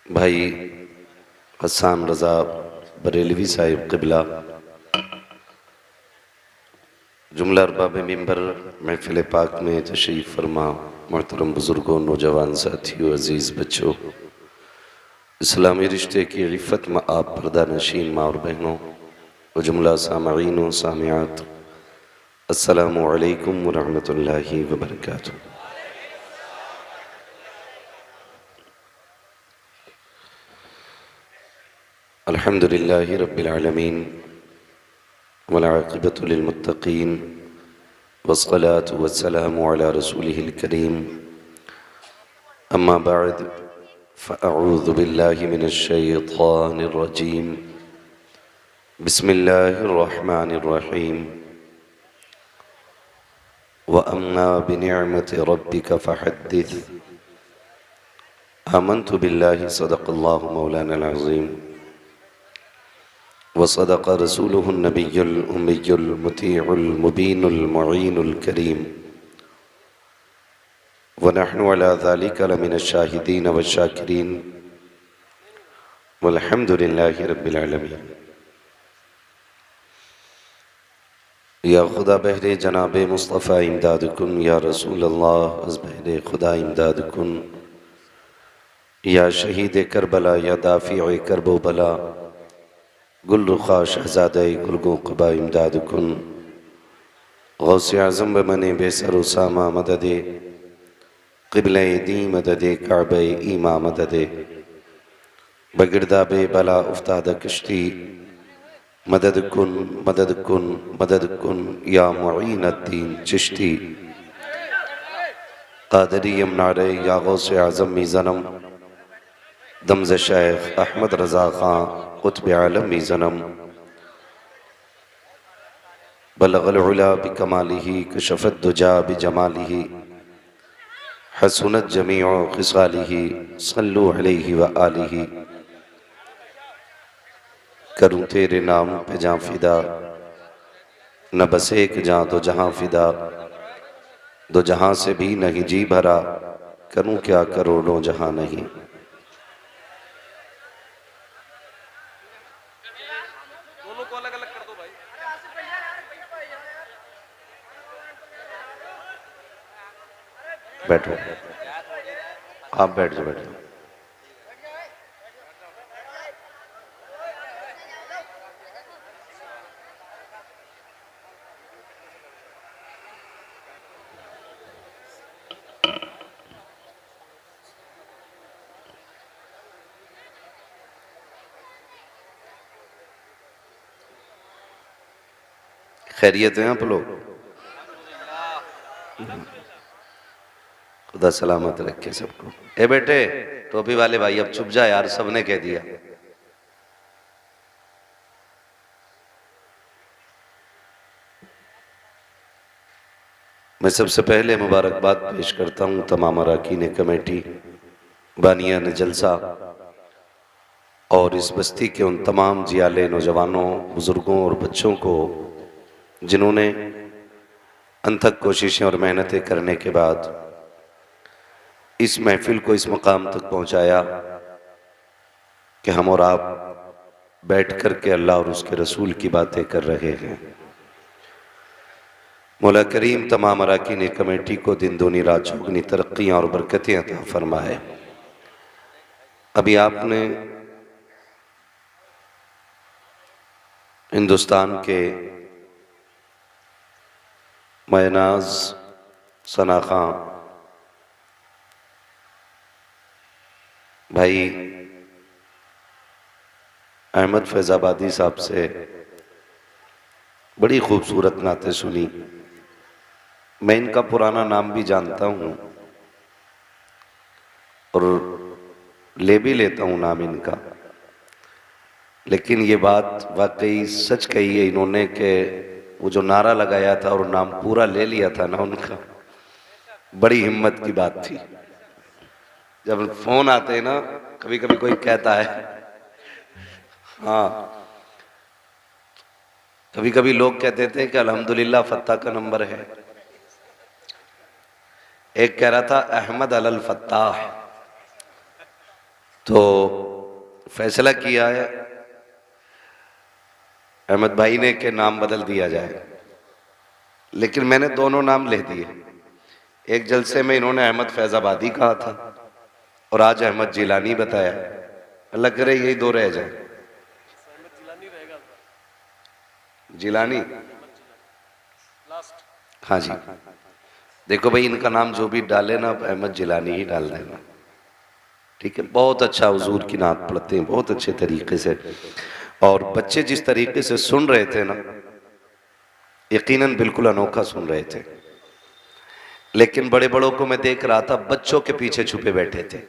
भाई हसन रज़ा बरेलवी साहिब क़िबला, जुमला अरबाब मिंबर महफिल पाक में तशरीफ़ फरमा, मोहतरम बुज़ुर्गों, नौजवान साथियों, अज़ीज़ बच्चों, इस्लामी रिश्ते की इफ़्फ़त में आप पर्दा नशीन माँ और बहनों व जुमला सामईन व सामियात, अस्सलामु अलैकुम व रहमतुल्लाहि व बरकातुहू। अल्हम्दुलिल्लाहि रब्बिल आलमीन वल आक़िबतु लिल मुत्तक़ीन वस्सलातु वस्सलामु अला रसूलिहिल करीम, अम्मा बअद फ़अऊज़ु बिल्लाहि मिनश शैतानिर रजीम, बिस्मिल्लाहिर रहमानिर रहीम। व अम्मा बिनिअमति रब्बिका फ़हद्दिस, आमन्तु बिल्लाहि सदक़ल्लाहु मौलाना अज़ीम व सदक़ रसूलुहुन नबियुल उम्मियुल मुतीउल मुबीनुल मुईनुल करीम व नहनु अला ज़ालिका लमिनश शाहिदीन व शाकिरीन वल्हम्दुलिल्लाहि रब्बिल आलमीन। या खुदा बहरे जनाब मुस्तफ़ा इमदाद कुन, या रसूल अल्लाह अज़ बहरे खुदा इमदाद कुन, या शहीद करबला, या दाफ़ी करबो बला, गुल रुखा शहज़ादे गुलगो क़बा इमदाद कुन, गौसे आज़म बमने बेसर उसामा मददे, क़िबले दी मददे, काबे ईमा मददे, बगिरदाबे बला उफ्ताद कश्ती, मदद कुन मदद कुन मदद कुन, या मुईनुद्दीन चिश्ती, क़ादरी यमनारे, या गौसे आज़म मीज़नम, दमज़ शेख अहमद रज़ा ख़ां क़ुत्ब आलम मीज़नम, बलग़ल उला बिकमालिही, कशफ़त दुजा बिजमालिही, हसुनत जमीउ ख़िसालिही, सल्लु अलैहि व आलिही। करूँ तेरे नाम पे जाँ फ़िदा, न बस एक जाँ दो जहाँ फ़िदा, दो जहाँ से भी नहीं जी भरा, करूँ क्या करोड़ों जहाँ नहीं। बैठो, आप बैठ जाओ, बैठ जाओ। खैरियत हैं आप लोग? खुदा सलामत रखे सबको। ए बेटे टोपी वाले भाई, अब चुप जा यार, सबने कह दिया। मैं सबसे पहले मुबारकबाद पेश करता हूँ तमाम अरकान कमेटी, बानियान जलसा और इस बस्ती के उन तमाम जियाले नौजवानों, बुज़ुर्गों और बच्चों को जिन्होंने अनथक कोशिशें और मेहनतें करने के बाद इस महफिल को इस मकाम तक पहुँचाया कि हम और आप बैठ कर के अल्लाह और उसके रसूल की बातें कर रहे हैं। मौला करीम तमाम अरकान कमेटी को दिन दूनी रात चौगुनी तरक्कियाँ और बरकतें अता फरमाए। अभी आपने हिंदुस्तान के मयनाज सना खां भाई अहमद फैज़ाबादी साहब से बड़ी खूबसूरत नातें सुनी। मैं इनका पुराना नाम भी जानता हूँ और ले भी लेता हूँ नाम इनका, लेकिन ये बात वाकई सच कही है इन्होंने कि वो जो नारा लगाया था और नाम पूरा ले लिया था ना उनका, बड़ी हिम्मत की बात थी। जब फोन आते हैं ना, कभी कभी कोई कहता है, हाँ, कभी कभी लोग कहते थे कि अल्हम्दुलिल्लाह फत्ता का नंबर है। एक कह रहा था अहमद अल फत्ताह, तो फैसला किया है अहमद भाई ने के नाम बदल दिया जाए, लेकिन मैंने दोनों नाम ले दिए। एक जलसे में इन्होंने अहमद फैजाबादी कहा था और आज अहमद जिलानी बताया। अल्लाह करे यही दो रह जाए। जिलानी, हाँ जी। देखो भाई, इनका नाम जो भी डाले ना, अहमद जिलानी ही डाल देना, ठीक है। बहुत अच्छा हुजूर की नात पढ़ते हैं, बहुत अच्छे तरीके से। और बच्चे जिस तरीके से सुन रहे थे ना, यकीनन बिल्कुल अनोखा सुन रहे थे। लेकिन बड़े बड़ों को मैं देख रहा था, बच्चों के पीछे छुपे बैठे थे।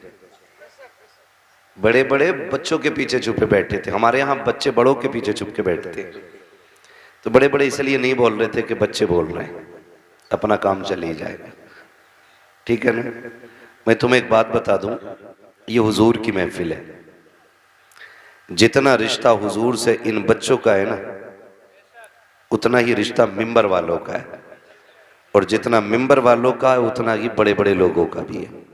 बड़े बड़े बच्चों के पीछे छुपे बैठे थे। हमारे यहाँ बच्चे बड़ों के पीछे छुप के बैठे थे। तो बड़े बड़े इसलिए नहीं बोल रहे थे कि बच्चे बोल रहे हैं, अपना काम चल ही जाएगा, ठीक है ना। मैं तुम्हें एक बात बता दूं, ये हुजूर की महफिल है। जितना रिश्ता हुजूर से इन बच्चों का है ना, उतना ही रिश्ता मिंबर वालों का है, और जितना मिंबर वालों का है उतना ही बड़े बड़े लोगों का भी है।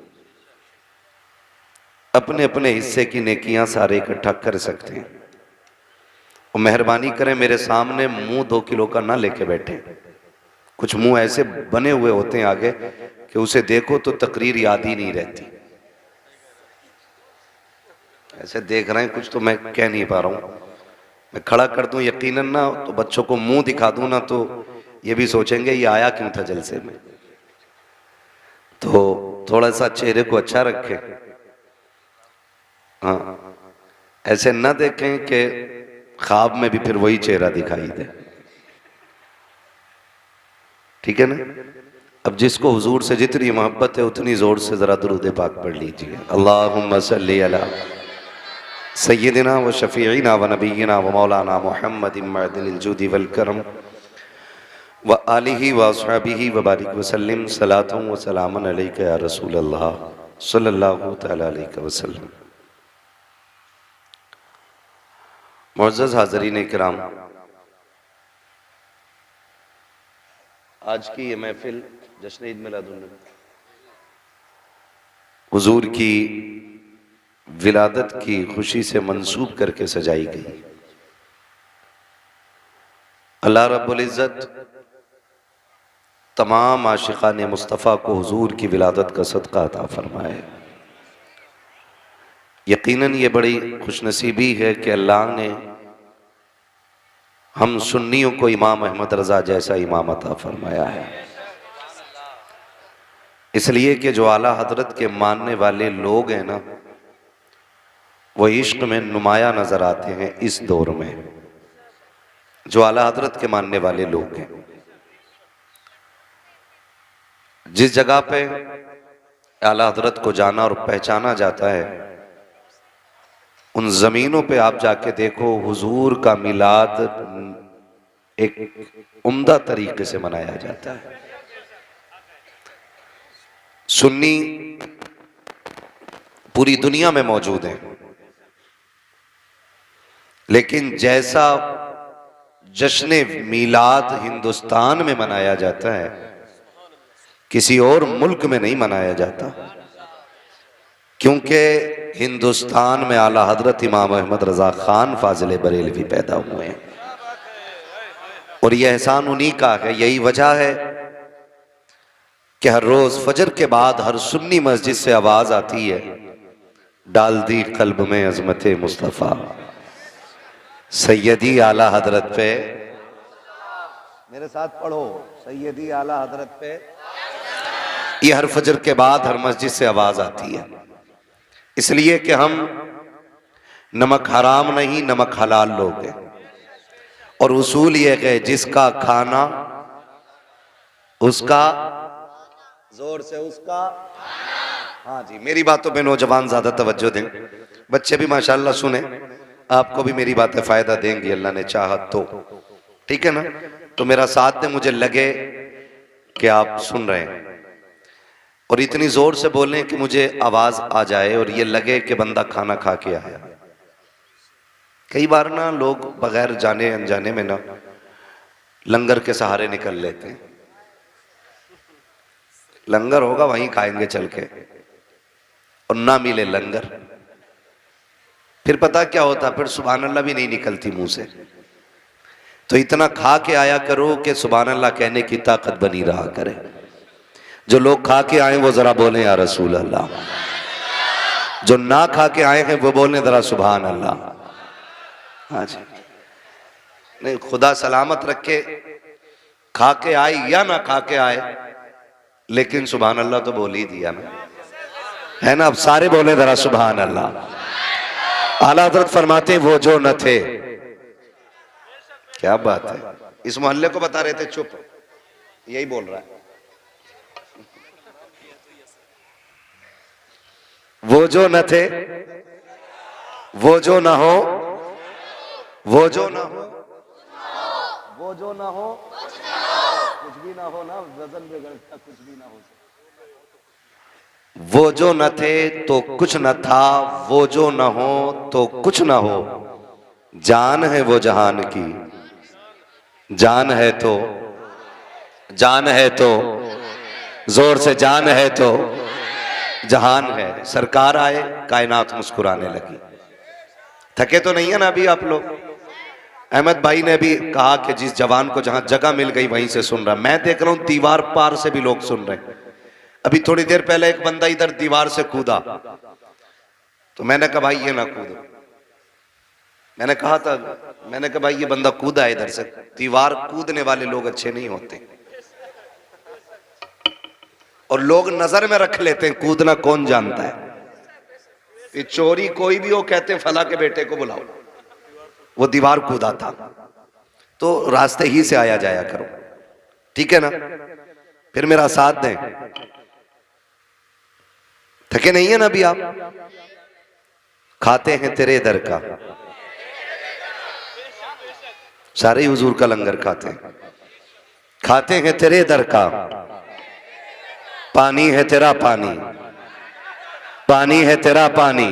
अपने अपने हिस्से की नेकियां सारे इकट्ठा कर सकते हैं। और मेहरबानी करें, मेरे सामने मुंह 2 किलो का ना लेके बैठे। कुछ मुंह ऐसे बने हुए होते हैं आगे कि उसे देखो तो तकरीर याद ही नहीं रहती। ऐसे देख रहे हैं कुछ, तो मैं कह नहीं पा रहा हूं। मैं खड़ा कर दूं यकीनन ना, तो बच्चों को मुंह दिखा दूं ना, तो ये भी सोचेंगे ये आया क्यों था जलसे में। तो थोड़ा सा चेहरे को अच्छा रखें, हाँ, ऐसे न देखें कि ख्वाब में भी फिर वही चेहरा दिखाई दे, ठीक है ना। अब जिसको हुजूर से जितनी मोहब्बत है उतनी जोर से जरा दुरूद पाक पढ़ लीजिए। अल्लाहुम्मा सल्ली अला सय्यिदिना व शफीईना व नबीना व मौलाना मुहम्मदिन मअदिनिल जुदी वल करम व आलिहि व अस्हाबिहि व बारिक वसल्लिम सलातुन व सलामुन अलैका या रसूल अल्लाह सल्लल्लाहु तआला अलैहि वसल्लम। मुअज़्ज़ज़ हाज़रीन इकराम, आज की ये महफिल जश्न ईद मिलादुन नबी, हुजूर की विलादत की खुशी से मंसूब करके सजाई गई। अल्लाह रब्बुल इज़्ज़त तमाम आशिकाने मुस्तफ़ा को हुजूर की विलादत का सदका अता फरमाए। यकीनन ये बड़ी खुशनसीबी है कि अल्लाह ने हम सुन्नियों को इमाम अहमद रज़ा जैसा इमाम अता फरमाया है। इसलिए कि जो आला हजरत के मानने वाले लोग हैं ना, वो इश्क में नुमाया नजर आते हैं इस दौर में। जो आला हजरत के मानने वाले लोग हैं, जिस जगह पे आला हजरत को जाना और पहचाना जाता है, उन जमीनों पे आप जाके देखो, हुजूर का मिलाद एक उम्दा तरीके से मनाया जाता है। सुन्नी पूरी दुनिया में मौजूद हैं, लेकिन जैसा जश्न मिलाद हिंदुस्तान में मनाया जाता है, किसी और मुल्क में नहीं मनाया जाता। क्योंकि हिंदुस्तान में आला हजरत इमाम अहमद रजा खान फाजिल बरेलवी पैदा हुए हैं, और यह एहसान उन्हीं का है। यही वजह है कि हर रोज फजर के बाद हर सुन्नी मस्जिद से आवाज आती है, डाल दी कल्ब में अजमत मुस्तफ़ा, सैयदी आला हजरत पे, मेरे साथ पढ़ो, सैयदी आला हजरत पे। ये हर फजर के बाद हर मस्जिद से आवाज आती है, इसलिए कि हम नमक हराम नहीं, नमक हलाल लोग हैं। और उसूल ये है, जिसका खाना उसका, जोर से उसका, हाँ जी, मेरी बातों पे नौजवान ज्यादा तवज्जो दें, बच्चे भी माशाल्लाह सुने, आपको भी मेरी बातें फायदा देंगी अल्लाह ने चाहा तो, ठीक है ना। तो मेरा साथ दे, मुझे लगे कि आप सुन रहे हैं, और इतनी जोर से बोलें कि मुझे आवाज आ जाए और ये लगे कि बंदा खाना खा के आया। कई बार ना लोग बगैर जाने अनजाने में ना लंगर के सहारे निकल लेते हैं। लंगर होगा वहीं खाएंगे चल के, और ना मिले लंगर, फिर पता क्या होता, फिर सुभान अल्लाह भी नहीं निकलती मुंह से। तो इतना खा के आया करो कि सुभान अल्लाह कहने की ताकत बनी रहा करे। जो लोग खा के आए वो जरा बोले या रसूल अल्लाह, जो ना खा के आए हैं वो बोले जरा सुभान अल्लाह। हाँ जी, नहीं खुदा सलामत रखे, खा के आए या ना खा के आए, लेकिन सुभान अल्लाह तो बोल ही दिया ना, है ना। अब सारे बोले जरा सुभान अल्लाह। आला हज़रत फरमाते वो जो न थे, क्या बात है, इस मोहल्ले को बता रहे थे, चुप यही बोल रहा है। वो जो न थे, वो जो न हो, वो जो न हो, वो जो ना हो, कुछ भी ना हो ना, वजन बिगड़ता, कुछ भी ना हो। वो जो न थे तो कुछ न था, वो जो न हो तो कुछ न हो। जान है वो जहान की, जान है तो, जान है तो, जोर से जान है तो जहान है। सरकार आए, कायनात मुस्कुराने लगी। थके तो नहीं है ना अभी आप लोग? अहमद भाई ने भी कहा कि जिस जवान को जहां जगह मिल गई वहीं से सुन रहा। मैं देख रहा हूं दीवार पार से भी लोग सुन रहे हैं। अभी थोड़ी देर पहले एक बंदा इधर दीवार से कूदा, तो मैंने कहा भाई ये ना कूदो। मैंने कहा था, मैंने कहा भाई ये बंदा कूदा इधर से। दीवार कूदने वाले लोग अच्छे नहीं होते, और लोग नजर में रख लेते हैं कूदना कौन जानता है। ये चोरी कोई भी हो, कहते फला के बेटे को बुलाओ, वो दीवार कूदा था। तो रास्ते ही से आया जाया करो, ठीक है ना। फिर मेरा साथ दें। थके नहीं है ना अभी आप? खाते हैं तेरे दर का, सारे हुजूर का लंगर खाते हैं। खाते हैं तेरे दर का, पानी है तेरा पानी, पानी है तेरा पानी।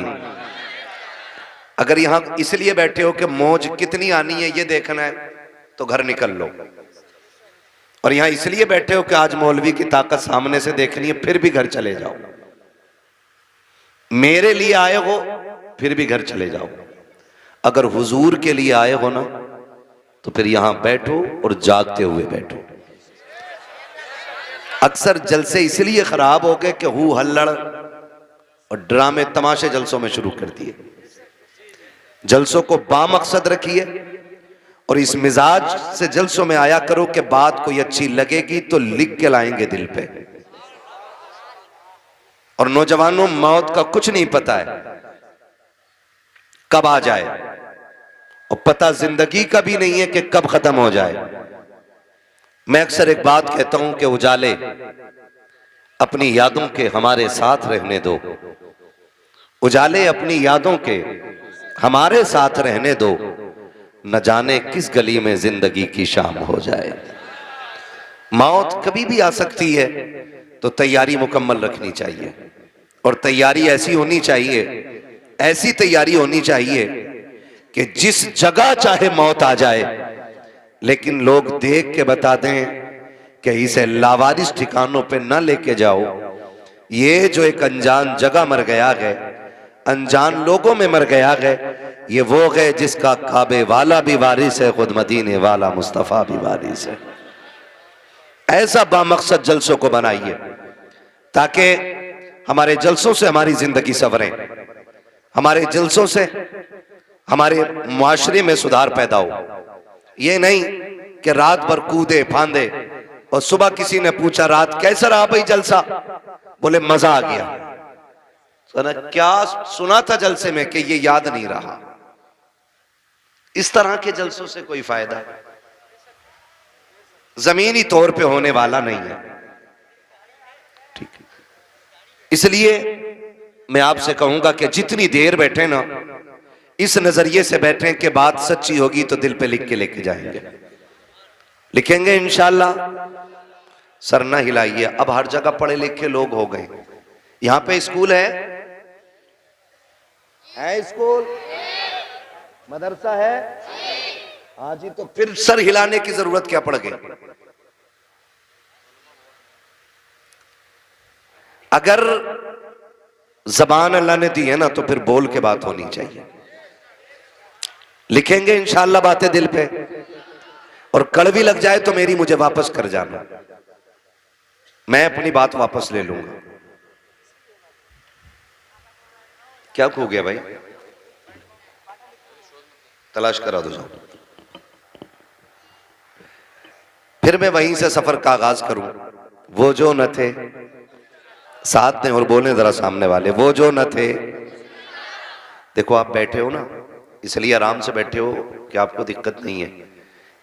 अगर यहां इसलिए बैठे हो कि मौज कितनी आनी है ये देखना है, तो घर निकल लो। और यहां इसलिए बैठे हो कि आज मौलवी की ताकत सामने से देखनी है, फिर भी घर चले जाओ। मेरे लिए आए हो, फिर भी घर चले जाओ। अगर हुजूर के लिए आए हो ना, तो फिर यहां बैठो और जागते हुए बैठो। अक्सर जलसे इसलिए खराब हो गए कि हु हल्लड़ और ड्रामे तमाशे जलसों में शुरू कर दिए। जलसों को बामकसद रखिए और इस मिजाज से जलसों में आया करो कि बात कोई अच्छी लगेगी तो लिख के लाएंगे दिल पे। और नौजवानों, मौत का कुछ नहीं पता है कब आ जाए, और पता जिंदगी का भी नहीं है कि कब खत्म हो जाए। मैं अक्सर एक बात कहता हूं कि उजाले अपनी यादों के हमारे साथ रहने दो, उजाले अपनी यादों के हमारे साथ रहने दो, न जाने किस गली में जिंदगी की शाम हो जाए। मौत कभी भी आ सकती है, तो तैयारी मुकम्मल रखनी चाहिए। और तैयारी ऐसी होनी चाहिए, ऐसी तैयारी होनी चाहिए कि जिस जगह चाहे मौत आ जाए, लेकिन लोग देख के बता दें कि इसे लावारिस ठिकानों पे न लेके जाओ। ये जो एक अनजान जगह मर गया है, अनजान लोगों में मर गया है, ये वो है जिसका काबे वाला भी वारिस है, खुद मदीने वाला मुस्तफा भी वारिस है। ऐसा बामकसद जलसों को बनाइए ताकि हमारे जलसों से हमारी जिंदगी संवरे, हमारे जलसों से हमारे मुआशरे में सुधार पैदा हो। ये नहीं कि रात भर कूदे फांदे और सुबह किसी ने पूछा रात कैसा रहा भाई जलसा, बोले मजा आ गया। तो क्या सुना था जलसे में कि ये याद नहीं रहा। इस तरह के जलसों से कोई फायदा जमीनी तौर पे होने वाला नहीं है, ठीक है। इसलिए मैं आपसे कहूंगा कि जितनी देर बैठे ना, इस नजरिए से बैठे कि बात सच्ची होगी तो दिल पे लिख के लेके जाएंगे, लिखेंगे इंशाल्लाह। सर ना हिलाइए, अब हर जगह पढ़े लिखे लोग हो गए। यहां पे स्कूल है स्कूल, मदरसा है, हाँ जी, तो फिर सर हिलाने की जरूरत क्या पड़ गई? अगर जबान अल्लाह ने दी है ना, तो फिर बोल के बात होनी चाहिए। लिखेंगे इंशाअल्लाह बातें दिल पे, और कड़वी लग जाए तो मेरी मुझे वापस कर जाना, मैं अपनी बात वापस ले लूंगा। क्या खो गया भाई? तलाश करा दो जाओ। फिर मैं वहीं से सफर का आगाज करूं। वो जो न थे, साथ में और बोले जरा सामने वाले, वो जो न थे। देखो आप बैठे हो ना, इसलिए आराम से बैठे हो कि आपको दिक्कत नहीं है,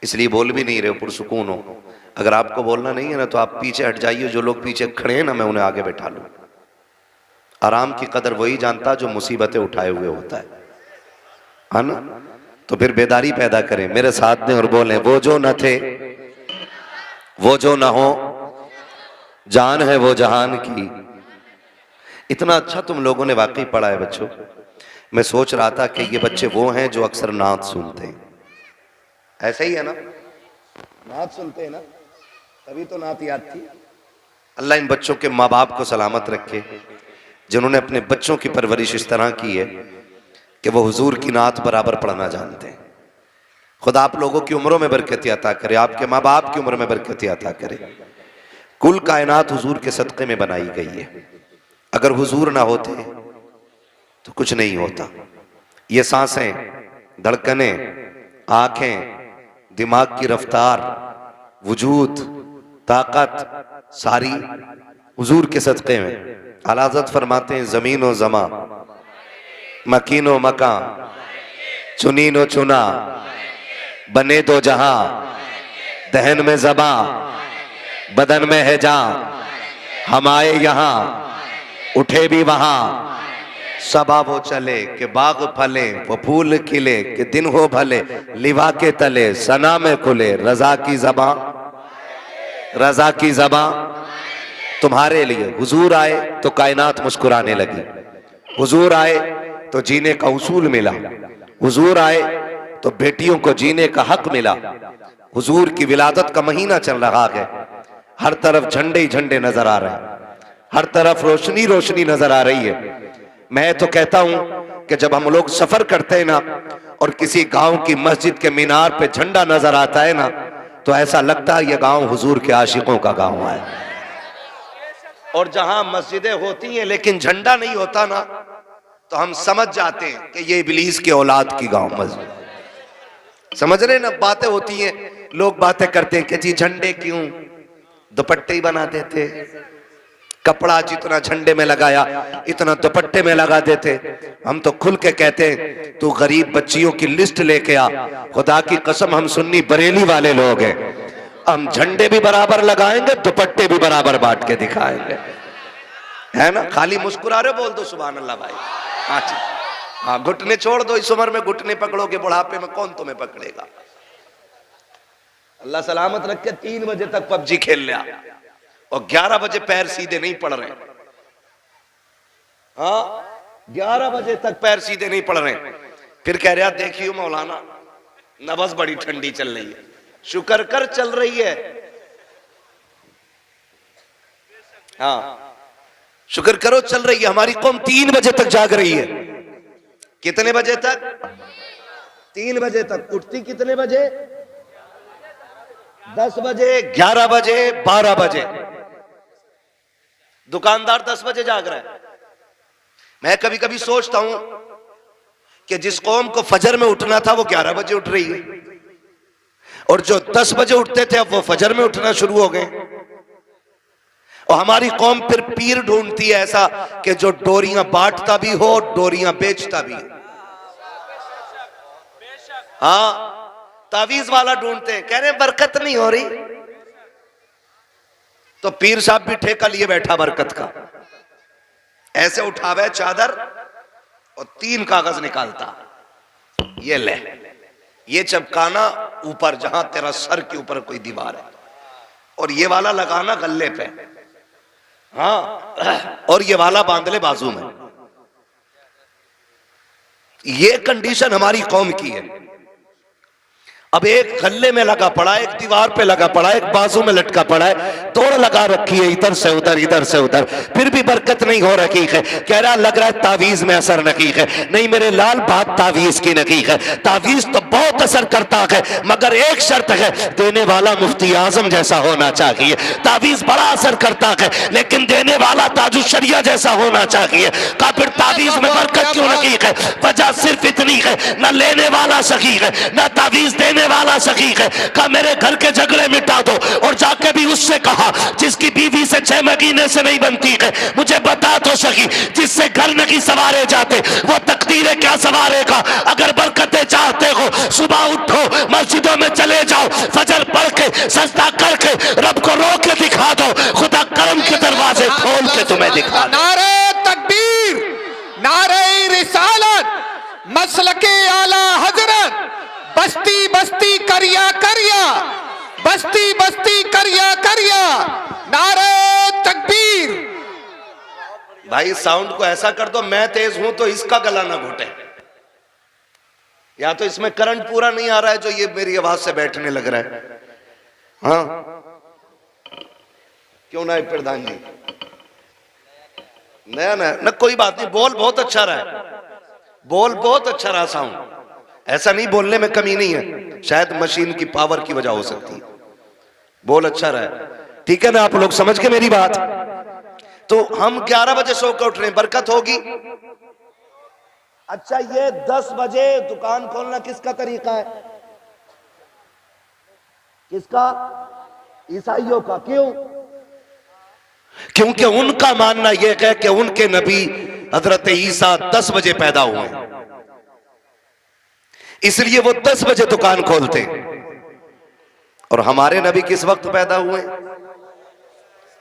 इसलिए बोल भी नहीं रहे हो, पुरसुकून हो। अगर आपको बोलना नहीं है ना तो आप पीछे हट जाइए, जो लोग पीछे खड़े हैं ना मैं उन्हें आगे बैठा लूं। आराम की कदर वही जानता जो मुसीबतें उठाए हुए होता है ना। तो फिर बेदारी पैदा करें, मेरे साथ में और बोलें, वो जो न थे, वो जो न हो, जान है वो जहान की। इतना अच्छा तुम लोगों ने वाकई पढ़ा है बच्चों। मैं सोच रहा था कि ये बच्चे वो हैं जो अक्सर नात सुनते हैं, ऐसा ही है ना? नात सुनते हैं ना, तभी तो नात याद थी। अल्लाह इन बच्चों के माँ बाप को सलामत रखे, जिन्होंने अपने बच्चों की परवरिश इस तरह की है कि वो हुजूर की नात बराबर पढ़ना जानते हैं। खुदा आप लोगों की उम्रों में बरकत अता करे, आपके माँ बाप की उम्र में बरकत अता करे। कुल कायनात हुजूर के सदक़े में बनाई गई है, अगर हुजूर ना होते तो कुछ नहीं होता। ये सांसें, धड़कनें, आंखें, दिमाग की रफ्तार, वजूद, ताकत सारी हुजूर के सदक़े में। आला हज़रत फरमाते हैं, ज़मीन व ज़मा, मकीन व मकां, चुनीन व चुना, बने दो जहां, दहन में ज़बां, बदन में है जां, हम आए यहां, उठे भी वहां, सबा वो चले कि बाग फले, वो फूल खिले कि दिन हो भले, लिवा के तले सना में खुले, रजा की ज़बां, रजा की ज़बां तुम्हारे लिए। हुजूर आए तो कायनात मुस्कुराने लगी, हुजूर आए तो जीने का उसूल मिला, हुजूर आए तो बेटियों को जीने का हक मिला। हुजूर की विलादत का महीना चल रहा है, हर तरफ झंडे ही झंडे नजर आ रहे हैं, हर तरफ रोशनी रोशनी नजर आ रही है। मैं तो कहता हूं कि जब हम लोग सफर करते हैं ना और किसी गांव की मस्जिद के मीनार पे झंडा नजर आता है ना, तो ऐसा लगता है ये गांव हुजूर के आशिकों का गांव है। और जहां मस्जिदें होती हैं लेकिन झंडा नहीं होता ना, तो हम समझ जाते हैं कि ये इब्लीस के औलाद की गांव मस्जिद। समझ रहे ना, बातें होती हैं, लोग बातें करते हैं कि जी झंडे क्यों, दुपट्टे ही बना देते, कपड़ा जितना झंडे में लगाया इतना दुपट्टे में लगा देते। हम तो खुल के कहते हैं तू गरीब बच्चियों की लिस्ट लेके आ, खुदा की कसम हम सुन्नी बरेली वाले लोग हैं, हम झंडे भी बराबर लगाएंगे, दुपट्टे भी बराबर बांट के दिखाएंगे, है ना। खाली मुस्कुरा रहे, बोल दो सुभान अल्लाह भाई। अच्छा हाँ, घुटने छोड़ दो, इस उम्र में घुटने पकड़ोगे, बुढ़ापे में कौन तुम्हें पकड़ेगा। अल्लाह सलामत रखे। 3 बजे तक पबजी खेल लिया और 11 बजे पैर सीधे नहीं पड़ रहे। हाँ 11 बजे तक पैर सीधे नहीं पड़ रहे, फिर कह रहा देखियो मौलाना नबज बड़ी ठंडी चल रही है। शुक्र कर चल रही है, हाँ शुक्र करो चल रही है। हमारी कौम 3 बजे तक जाग रही है। कितने बजे तक? 3 बजे तक। उठती कितने बजे? 10 बजे, 11 बजे, 12 बजे। दुकानदार 10 बजे जाग रहा है। मैं कभी कभी सोचता हूं कि जिस कौम को फजर में उठना था वो 11 बजे उठ रही है, और जो 10 बजे उठते थे अब वो फजर में उठना शुरू हो गए। और हमारी कौम फिर पीर ढूंढती है ऐसा कि जो डोरियां बांटता भी हो, डोरियां बेचता भी हो। हाँ तावीज वाला ढूंढते हैं, कह रहे हैं बरकत नहीं हो रही, तो पीर साहब भी ठेका लिए बैठा बरकत का। ऐसे उठावे चादर और 3 कागज निकालता, ये ले, ये चपकाना ऊपर जहां तेरा सर के ऊपर कोई दीवार है, और ये वाला लगाना गले पे, हाँ, और ये वाला बांध ले बाजू में। ये कंडीशन हमारी कौम की है। अब एक गले में लगा पड़ा है, एक दीवार पे लगा पड़ा है, एक बाजू में लटका पड़ा है, तोड़ लगा रखी है इधर से उधर इधर से उधर, फिर भी बरकत नहीं हो रखी है। कह रहा लग रहा है तावीज में असर नहीं है। नहीं मेरे लाल, बात तावीज की नहीं है। तावीज तो बहुत असर करता है, मगर एक शर्त है, देने वाला मुफ्ती आजम जैसा होना चाहिए। तावीज बड़ा असर करता है, लेकिन देने वाला ताजुश शरिया जैसा होना चाहिए। का फिर तावीज में बरकत क्यों नहीं है? वजह सिर्फ इतनी है, न लेने वाला सही है, न तावीज देने वाला सही है। कहा मेरे घर के झगड़े मिटा दो, और जाके भी उससे कहा जिसकी बीवी से 6 महीने से नहीं बनती है, मुझे बता तो सही, जिससे घर नहीं संवारे जाते वो तकदीरें क्या संवारेगा? अगर बरकतें चाहते हो सुबह उठो, मस्जिदों में चले जाओ, फजर पढ़ के सजदा करके रब को रो के दिखा दो, खुदा करम के दरवाजे खोल के तुम्हें दिखा दो। नारे तकबीर, नारे रिसालत, मसलके आला हजरत, बस्ती बस्ती करिया करिया, बस्ती बस्ती करिया करिया, नारे तकबीर। भाई साउंड को ऐसा कर दो, मैं तेज हूं तो इसका गला ना घुटे, या तो इसमें करंट पूरा नहीं आ रहा है जो ये मेरी आवाज से बैठने लग रहा है। हाँ क्यों ना प्रधान जी? नया नया ना, कोई बात नहीं, बोल बहुत अच्छा रहा है, बोल बहुत अच्छा रहा साउंड, ऐसा नहीं बोलने में कमी नहीं है, शायद मशीन की पावर की वजह हो सकती है, बोल अच्छा रहा है। ठीक है ना, आप लोग समझ के मेरी बात? तो हम 11 बजे सो के उठ रहे हैं, बरकत होगी। अच्छा ये 10 बजे दुकान खोलना किसका तरीका है? किसका? ईसाइयों का। क्यों? क्योंकि उनका मानना यह है कि उनके नबी हजरत ईसा 10 बजे पैदा हुए, इसलिए वो 10 बजे दुकान खोलते। और हमारे नबी किस वक्त पैदा हुए?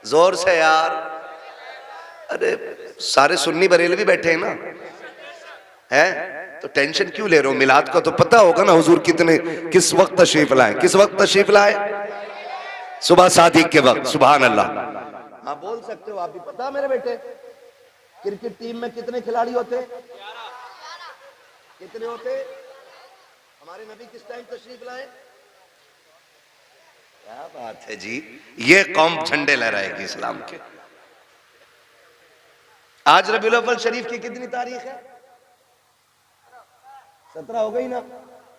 जोर से यार, अरे सारे सुन्नी बरेलवी बैठे हैं ना, है तो टेंशन क्यों ले रहे हो? मिलाद का तो पता होगा ना, हुजूर किस वक्त तशरीफ लाए? किस वक्त तशरीफ लाए? सुबह सादिक के वक्त। सुभान अल्लाह। हाँ बोल सकते हो आप भी। पता मेरे बेटे, क्रिकेट टीम में कितने खिलाड़ी होते? कितने होते? हमारे नबी किस टाइम तशरीफ लाए? क्या बात है जी, ये कौम झंडे लहराएगी इस्लाम के। आज रबीउल अव्वल शरीफ की कितनी तारीख है? 17 हो गई ना,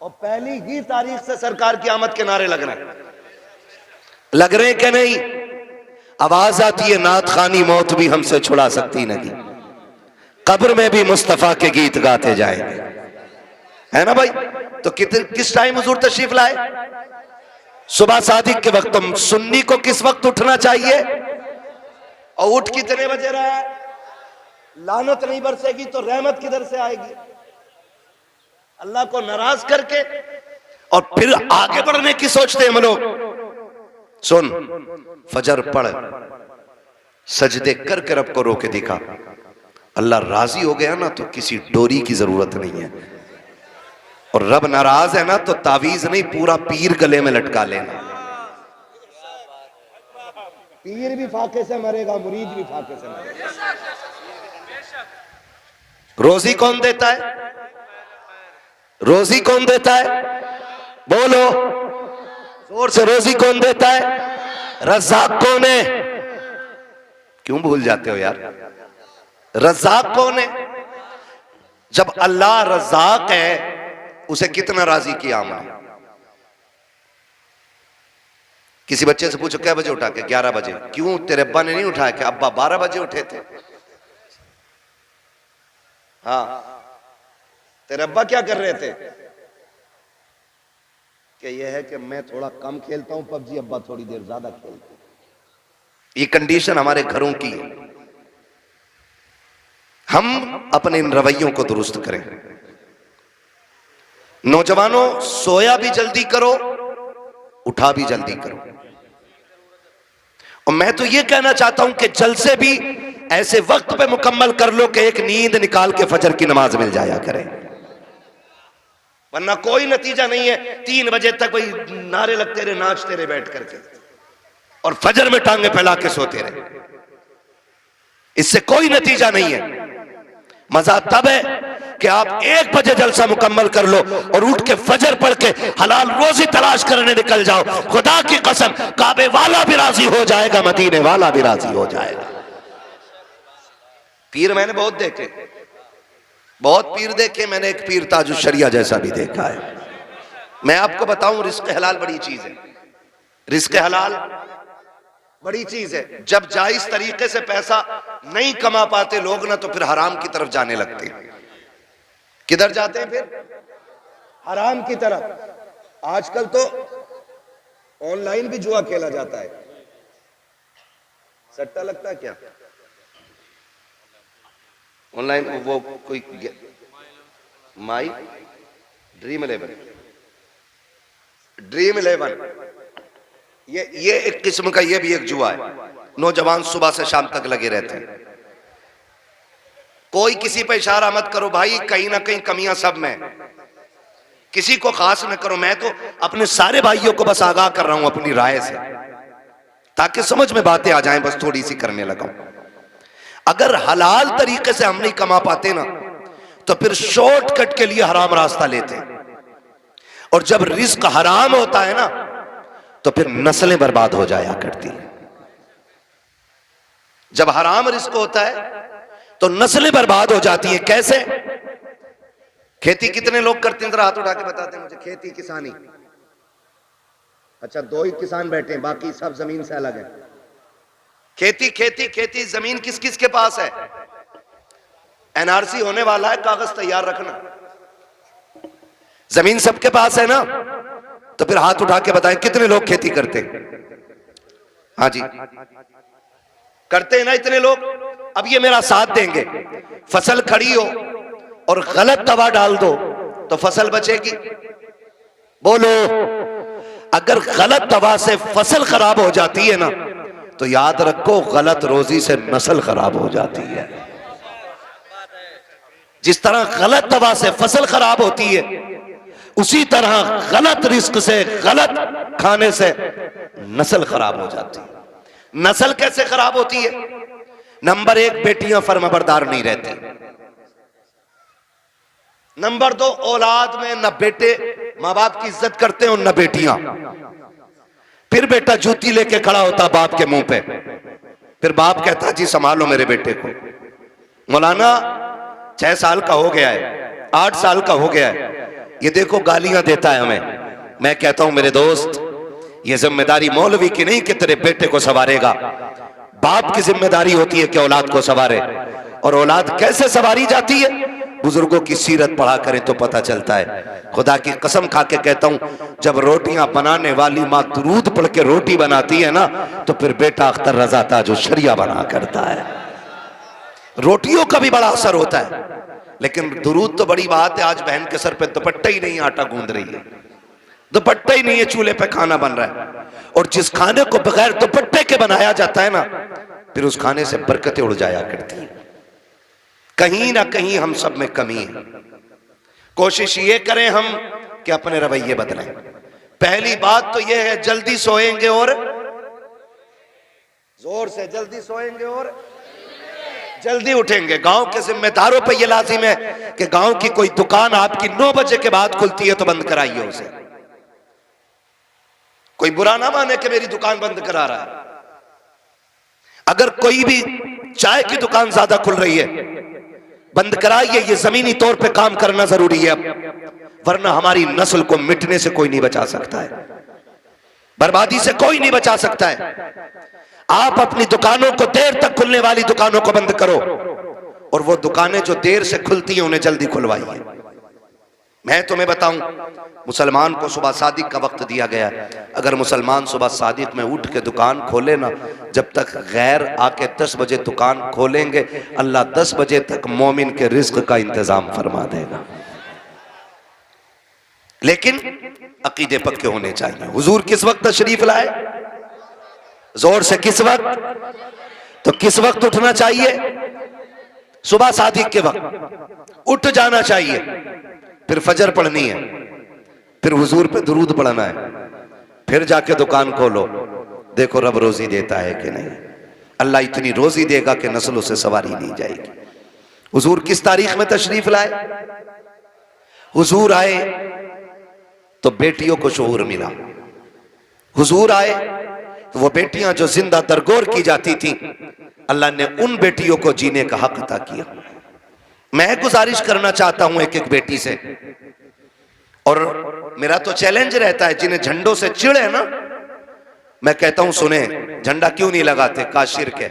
और पहली ही तारीख से सरकार की आमद के नारे लग रहे हैं कि नहीं? आवाज आती है नात खानी मौत भी हमसे छुड़ा सकती नहीं, कब्र में भी मुस्तफा के गीत गाते जाएंगे, है ना भाई? तो किस टाइम हुजूर तशरीफ लाए? सुबह सादिक के वक्त। तुम सुन्नी को किस वक्त उठना चाहिए? और उठ कितने बजे रहा है? लानत नहीं बरसेगी तो रहमत किधर से आएगी? अल्लाह को नाराज करके, और फिर आगे बढ़ने की सोचते हैं हम लोग। सुन, फजर पढ़, सजदे करके रब को रो के दिखा, अल्लाह राजी हो गया ना तो किसी डोरी की जरूरत नहीं है, और रब नाराज है ना तो तावीज नहीं, पूरा पीर गले में लटका लेना। पीर भी फाके से मरेगा, मुरीद भी फाके से मरेगा। रोजी कौन देता है? रोजी कौन देता है? बोलो जोर से, रोजी कौन देता है? रज़्ज़ाक़ कौन है? क्यों भूल जाते हो यार? रज़्ज़ाक़ कौन है? जब अल्लाह रज़्ज़ाक़ है, उसे कितना राजी किया हमने? किसी बच्चे से पूछो क्या बजे उठा के? 11 बजे। क्यों? तेरे अब्बा ने नहीं उठाया? कि अब्बा 12 बजे उठे थे। हाँ, तेरे अब्बा क्या कर रहे थे? कि यह है कि मैं थोड़ा कम खेलता हूं पबजी, अब्बा थोड़ी देर ज्यादा खेलते हैं। ये कंडीशन हमारे घरों की है। हम अपने इन रवैयों को दुरुस्त करें। नौजवानों, सोया भी जल्दी करो, उठा भी जल्दी करो। और मैं तो ये कहना चाहता हूं कि जलसे भी ऐसे वक्त पे मुकम्मल कर लो कि एक नींद निकाल के फजर की नमाज मिल जाया करे, वरना कोई नतीजा नहीं है। 3 बजे तक वही नारे लगते रहे, नाचते रहे बैठ करके, और फजर में टांगे फैला के सोते रहे, इससे कोई नतीजा नहीं है। मजा तब है कि आप 1 बजे जलसा मुकम्मल कर लो और उठ के फजर पढ़ के हलाल रोजी तलाश करने निकल जाओ। खुदा की कसम, काबे वाला भी राजी हो जाएगा, मदीने वाला भी राजी हो जाएगा। पीर मैंने बहुत देखे, बहुत पीर देखे मैंने। एक पीर ताजुल शरिया जैसा भी देखा है। मैं आपको बताऊं, रिस्क हलाल बड़ी चीज है। रिस्क हलाल बड़ी चीज है। जब जायज तरीके से पैसा नहीं कमा पाते लोग ना, तो फिर हराम की तरफ जाने लगते हैं। किधर जाते हैं फिर? हराम की तरफ। आजकल तो ऑनलाइन भी जुआ खेला जाता है। सट्टा लगता है क्या ऑनलाइन? वो कोई माई ड्रीम 11 ये एक किस्म का, ये भी एक जुआ है। नौजवान सुबह से शाम तक लगे रहते हैं। कोई किसी पे इशारा मत करो भाई, कहीं ना कहीं कमियां सब में। किसी को खास न करो। मैं तो अपने सारे भाइयों को बस आगाह कर रहा हूं अपनी राय से, ताकि समझ में बातें आ जाएं। बस थोड़ी सी करने लगा हूं। अगर हलाल तरीके से हम नहीं कमा पाते ना, तो फिर शॉर्टकट के लिए हराम रास्ता लेते हैं। और जब रिस्क हराम होता है ना, तो फिर नस्लें बर्बाद हो जाया करती हैं। जब हराम रिस्क होता है तो नस्लें बर्बाद हो जाती हैं। कैसे? खेती कितने लोग करते हैं? जरा हाथ उठा के बताते हैं मुझे। खेती, किसानी। अच्छा, 2 ही किसान बैठे हैं, बाकी सब जमीन से अलग है। खेती खेती खेती। जमीन किस किस के पास है? एनआरसी होने वाला है, कागज तैयार रखना। जमीन सबके पास है ना? तो फिर हाथ उठा के बताएं कितने लोग खेती करते हैं? हाँ जी, करते हैं ना इतने लोग। अब ये मेरा साथ देंगे। फसल खड़ी हो और गलत दवा डाल दो तो फसल बचेगी? बोलो। अगर गलत दवा से फसल खराब हो जाती है ना, तो याद रखो गलत रोजी से नस्ल खराब हो जाती है। जिस तरह गलत दवा से फसल खराब होती है, उसी तरह गलत रिस्क से, गलत खाने से नस्ल खराब हो जाती है। नस्ल कैसे खराब होती है? नंबर 1, बेटियां फर्माबरदार नहीं रहती। नंबर 2, औलाद में न बेटे माँ बाप की इज्जत करते हैं और न बेटियां। फिर बेटा जूती लेके खड़ा होता बाप के मुंह पे, फिर बाप कहता जी संभालो मेरे बेटे को। मौलाना 6 साल का हो गया है, 8 साल का हो गया है, ये देखो गालियां देता है हमें। मैं कहता हूं मेरे दोस्त, ये जिम्मेदारी मौलवी की नहीं कि तेरे बेटे को संवारेगा। बाप की जिम्मेदारी होती है कि औलाद को संवारे। और औलाद कैसे संवारी जाती है? बुजुर्गों की सीरत पढ़ा करें तो पता चलता है। खुदा की कसम खा के कहता हूं, जब रोटियां बनाने वाली माँ दुरूद पढ़ के रोटी बनाती है ना, तो फिर बेटा अख्तर रजा ताजुल शरिया बना करता है। रोटियों का भी बड़ा असर होता है। लेकिन दुरूद तो बड़ी बात है। आज बहन के सर पे दुपट्टा ही नहीं, आटा गूंद रही है, दुपट्टा ही नहीं है, चूल्हे पे खाना बन रहा है। और जिस खाने को बगैर दुपट्टे के बनाया जाता है ना, फिर उस खाने से बरकतें उड़ जाया करती हैं। कहीं ना कहीं हम सब में कमी है। कोशिश ये करें हम कि अपने रवैये बदलें। पहली बात तो यह है, जल्दी सोएंगे और जोर से जल्दी सोएंगे और जल्दी उठेंगे। गांव के जिम्मेदारों पे ये लाजिम है कि गांव की कोई दुकान आपकी 9 बजे के बाद खुलती है तो बंद कराइए उसे। कोई बुरा ना माने कि मेरी दुकान बंद करा रहा है। अगर कोई भी चाय की दुकान ज्यादा खुल रही है, बंद कराइए। ये जमीनी तौर पे काम करना जरूरी है, वरना हमारी नस्ल को मिटने से कोई नहीं बचा सकता है, बर्बादी से कोई नहीं बचा सकता है। आप अपनी दुकानों को, देर तक खुलने वाली दुकानों को बंद करो, और वो दुकानें जो देर से खुलती हैं उन्हें जल्दी खुलवाइए। मैं तुम्हें बताऊं, मुसलमान को सुबह सादिक का वक्त दिया गया है। अगर मुसलमान सुबह सादिक में उठ के दुकान खोले ना, जब तक गैर आके 10 बजे दुकान खोलेंगे, अल्लाह 10 बजे तक मोमिन के रिज्क का इंतजाम फरमा देगा। लेकिन अकीदे पक्के होने चाहिए। हुजूर किस वक्त तशरीफ लाए? जोर से किस वक्त? तो किस वक्त उठना चाहिए? सुबह सादिक के वक्त उठ जाना चाहिए। फिर फजर पढ़नी है, फिर हुजूर पे दुरूद पढ़ना है, फिर जाके दुकान खोलो। देखो रब रोजी देता है कि नहीं। अल्लाह इतनी रोजी देगा कि नस्लों से सवारी नहीं जाएगी। हुजूर किस तारीख में तशरीफ लाए? हुजूर आए तो बेटियों को शऊर मिला। हुजूर आए तो वो बेटियां जो जिंदा दरगोर की जाती थी, अल्लाह ने उन बेटियों को जीने का हक अता किया। मैं गुजारिश करना चाहता हूं एक एक बेटी से, और मेरा तो चैलेंज रहता है, जिन्हें झंडों से चिढ़ है ना, मैं कहता हूं सुने, झंडा क्यों नहीं लगाते? का शिर्क है,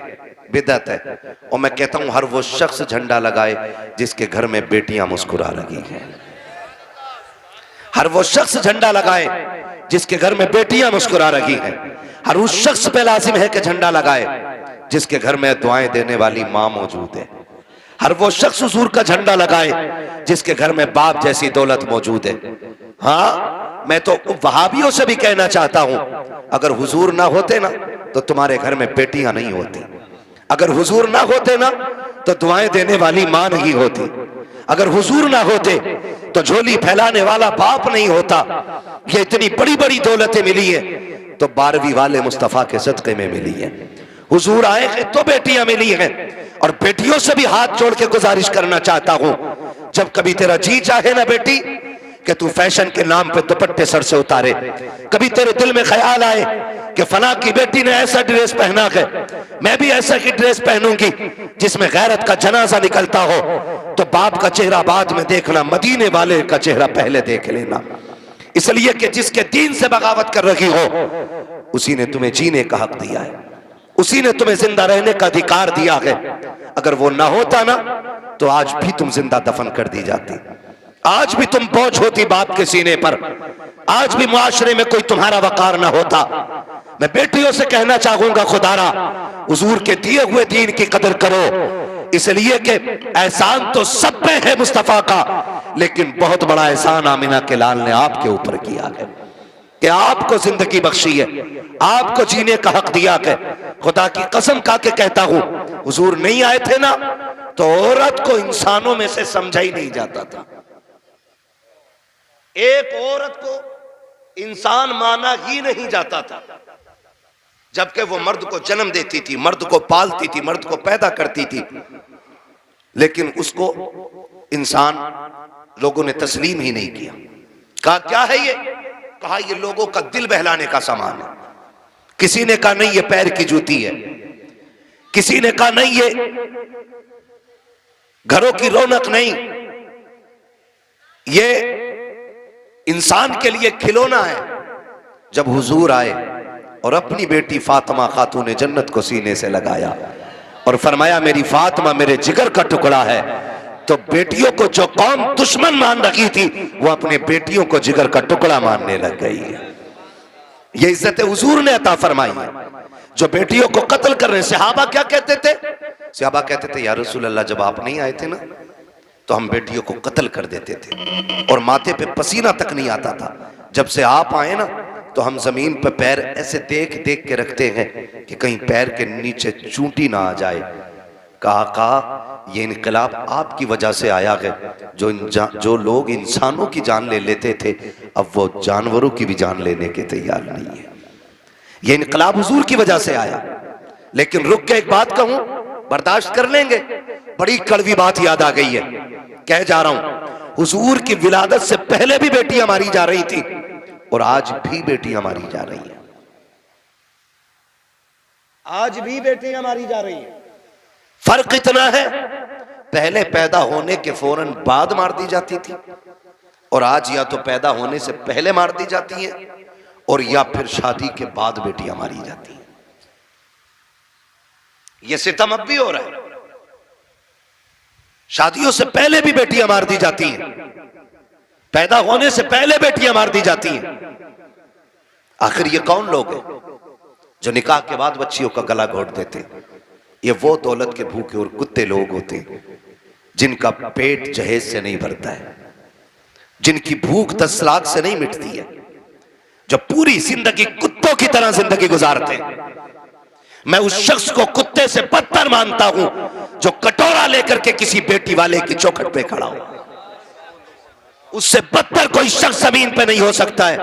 बिदअत है। और मैं कहता हूं हर वो शख्स झंडा लगाए जिसके घर में बेटियां मुस्कुरा रही हैं। हर वो शख्स झंडा लगाए जिसके घर में बेटियां मुस्कुरा रही हैं। हर उस शख्स पे लाजिम है कि झंडा लगाए जिसके घर में दुआएं देने वाली मां मौजूद है। हर वो शख्स हुजूर का झंडा लगाए जिसके घर में बाप जैसी दौलत मौजूद है। हाँ, मैं तो वहाबियों से भी कहना चाहता हूं, अगर हुजूर ना होते ना तो तुम्हारे घर में बेटियां नहीं होती। अगर हुजूर ना होते ना तो दुआएं देने वाली मां नहीं होती। अगर हुजूर ना होते तो झोली फैलाने वाला बाप नहीं होता। ये इतनी बड़ी बड़ी दौलतें मिली है तो 12वीं वाले मुस्तफा के सदक़े में मिली है। हुजूर आए हैं तो बेटियां मिली हैं। और बेटियों से भी हाथ जोड़ के गुजारिश करना चाहता हूं, जब कभी तेरा जी चाहे ना बेटी कि तू फैशन के नाम पे दुपट्टे सर से उतारे, कभी तेरे दिल में ख्याल आए कि फला की बेटी ने ऐसा ड्रेस पहना है, मैं भी ऐसा की ड्रेस पहनूंगी जिसमें गैरत का जनाजा निकलता हो, तो बाप का चेहरा बाद में देखना, मदीने वाले का चेहरा पहले देख लेना। इसलिए कि जिसके दीन से बगावत कर रही हो उसी ने तुम्हें जीने का हक दिया है, उसी ने तुम्हें जिंदा रहने का अधिकार दिया है। अगर वो ना होता ना तो आज भी तुम जिंदा दफन कर दी जाती, आज भी तुम बोझ होती बाप के सीने पर, आज भी मुआशरे में कोई तुम्हारा वकार ना होता। मैं बेटियों से कहना चाहूंगा, खुदारा हुजूर के दिए हुए दीन की कदर करो, इसलिए कि एहसान तो सब पे है मुस्तफा का, लेकिन बहुत बड़ा एहसान आमिना के लाल ने आपके ऊपर किया है कि आपको जिंदगी बख्शी है, आपको जीने का हक दिया है। खुदा की कसम खा के कहता हूं, हुजूर नहीं आए थे ना तो औरत को इंसानों में से समझा ही नहीं जाता था। एक औरत को इंसान माना ही नहीं जाता था, जबकि वो मर्द को जन्म देती थी, मर्द को पालती थी, मर्द को पैदा करती थी, लेकिन उसको इंसान लोगों ने तस्लीम ही नहीं किया। कहा क्या है ये? कहा ये लोगों का दिल बहलाने का सामान है। किसी ने कहा नहीं ये पैर की जूती है, किसी ने कहा नहीं ये घरों की रौनक नहीं, ये इंसान के लिए खिलौना है। जब हुजूर आए और अपनी बेटी फातिमा खातून जन्नत को सीने से लगाया और फरमाया मेरी फातिमा मेरे जिगर का टुकड़ा है, तो बेटियों को जो कौम दुश्मन मान रखी थी वो अपने बेटियों को जिगर का टुकड़ा मानने लग गई है। ये इज्जत हुजूर ने अता फरमाई है। जो बेटियों को कत्ल कर रहे, सहाबा क्या कहते थे? सहाबा कहते थे या रसूल अल्लाह जब आप नहीं आए थे ना तो हम बेटियों को कत्ल कर देते थे और माथे पे पसीना तक नहीं आता था। जब से आप आए ना तो हम जमीन पर पैर ऐसे देख देख के रखते हैं कि कहीं पैर के नीचे चूंटी ना आ जाए। कहा ये इनकलाब आपकी वजह से आया है। जो लोग इंसानों की जान ले लेते थे अब वो जानवरों की भी जान लेने के तैयार नहीं है। ये इनकलाब हुजूर की वजह से आया। लेकिन रुक के एक बात कहूं, बर्दाश्त कर लेंगे, बड़ी कड़वी बात याद आ गई है, कह जा रहा हूं। हुजूर की विलादत से पहले भी बेटियां मारी जा रही थी और आज भी बेटियां मारी जा रही हैं, आज भी बेटियां मारी जा रही हैं। फर्क इतना है, पहले पैदा होने के फौरन बाद मार दी जाती थी और आज या तो पैदा होने से पहले मार दी जाती हैं और या फिर शादी के बाद बेटियां मारी जाती हैं। यह सितम अब भी हो रहा है। शादियों से पहले भी बेटियां मार दी जाती हैं, पैदा होने से पहले बेटियां मार दी जाती हैं। आखिर ये कौन लोग हैं जो निकाह के बाद बच्चियों का गला घोट देते? ये वो दौलत के भूखे और कुत्ते लोग होते हैं जिनका पेट जहेज से नहीं भरता है, जिनकी भूख 10 लाख से नहीं मिटती है, जो पूरी जिंदगी कुत्तों की तरह जिंदगी गुजारते हैं। मैं उस शख्स को कुत्ते से बदतर मानता हूं जो कटोरा लेकर के किसी बेटी वाले की चौखट पे खड़ा हो। उससे बदतर कोई शख्स जमीन पे नहीं हो सकता है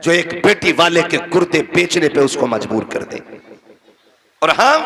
जो एक बेटी वाले के गुर्दे बेचने पे उसको मजबूर कर दे। और हम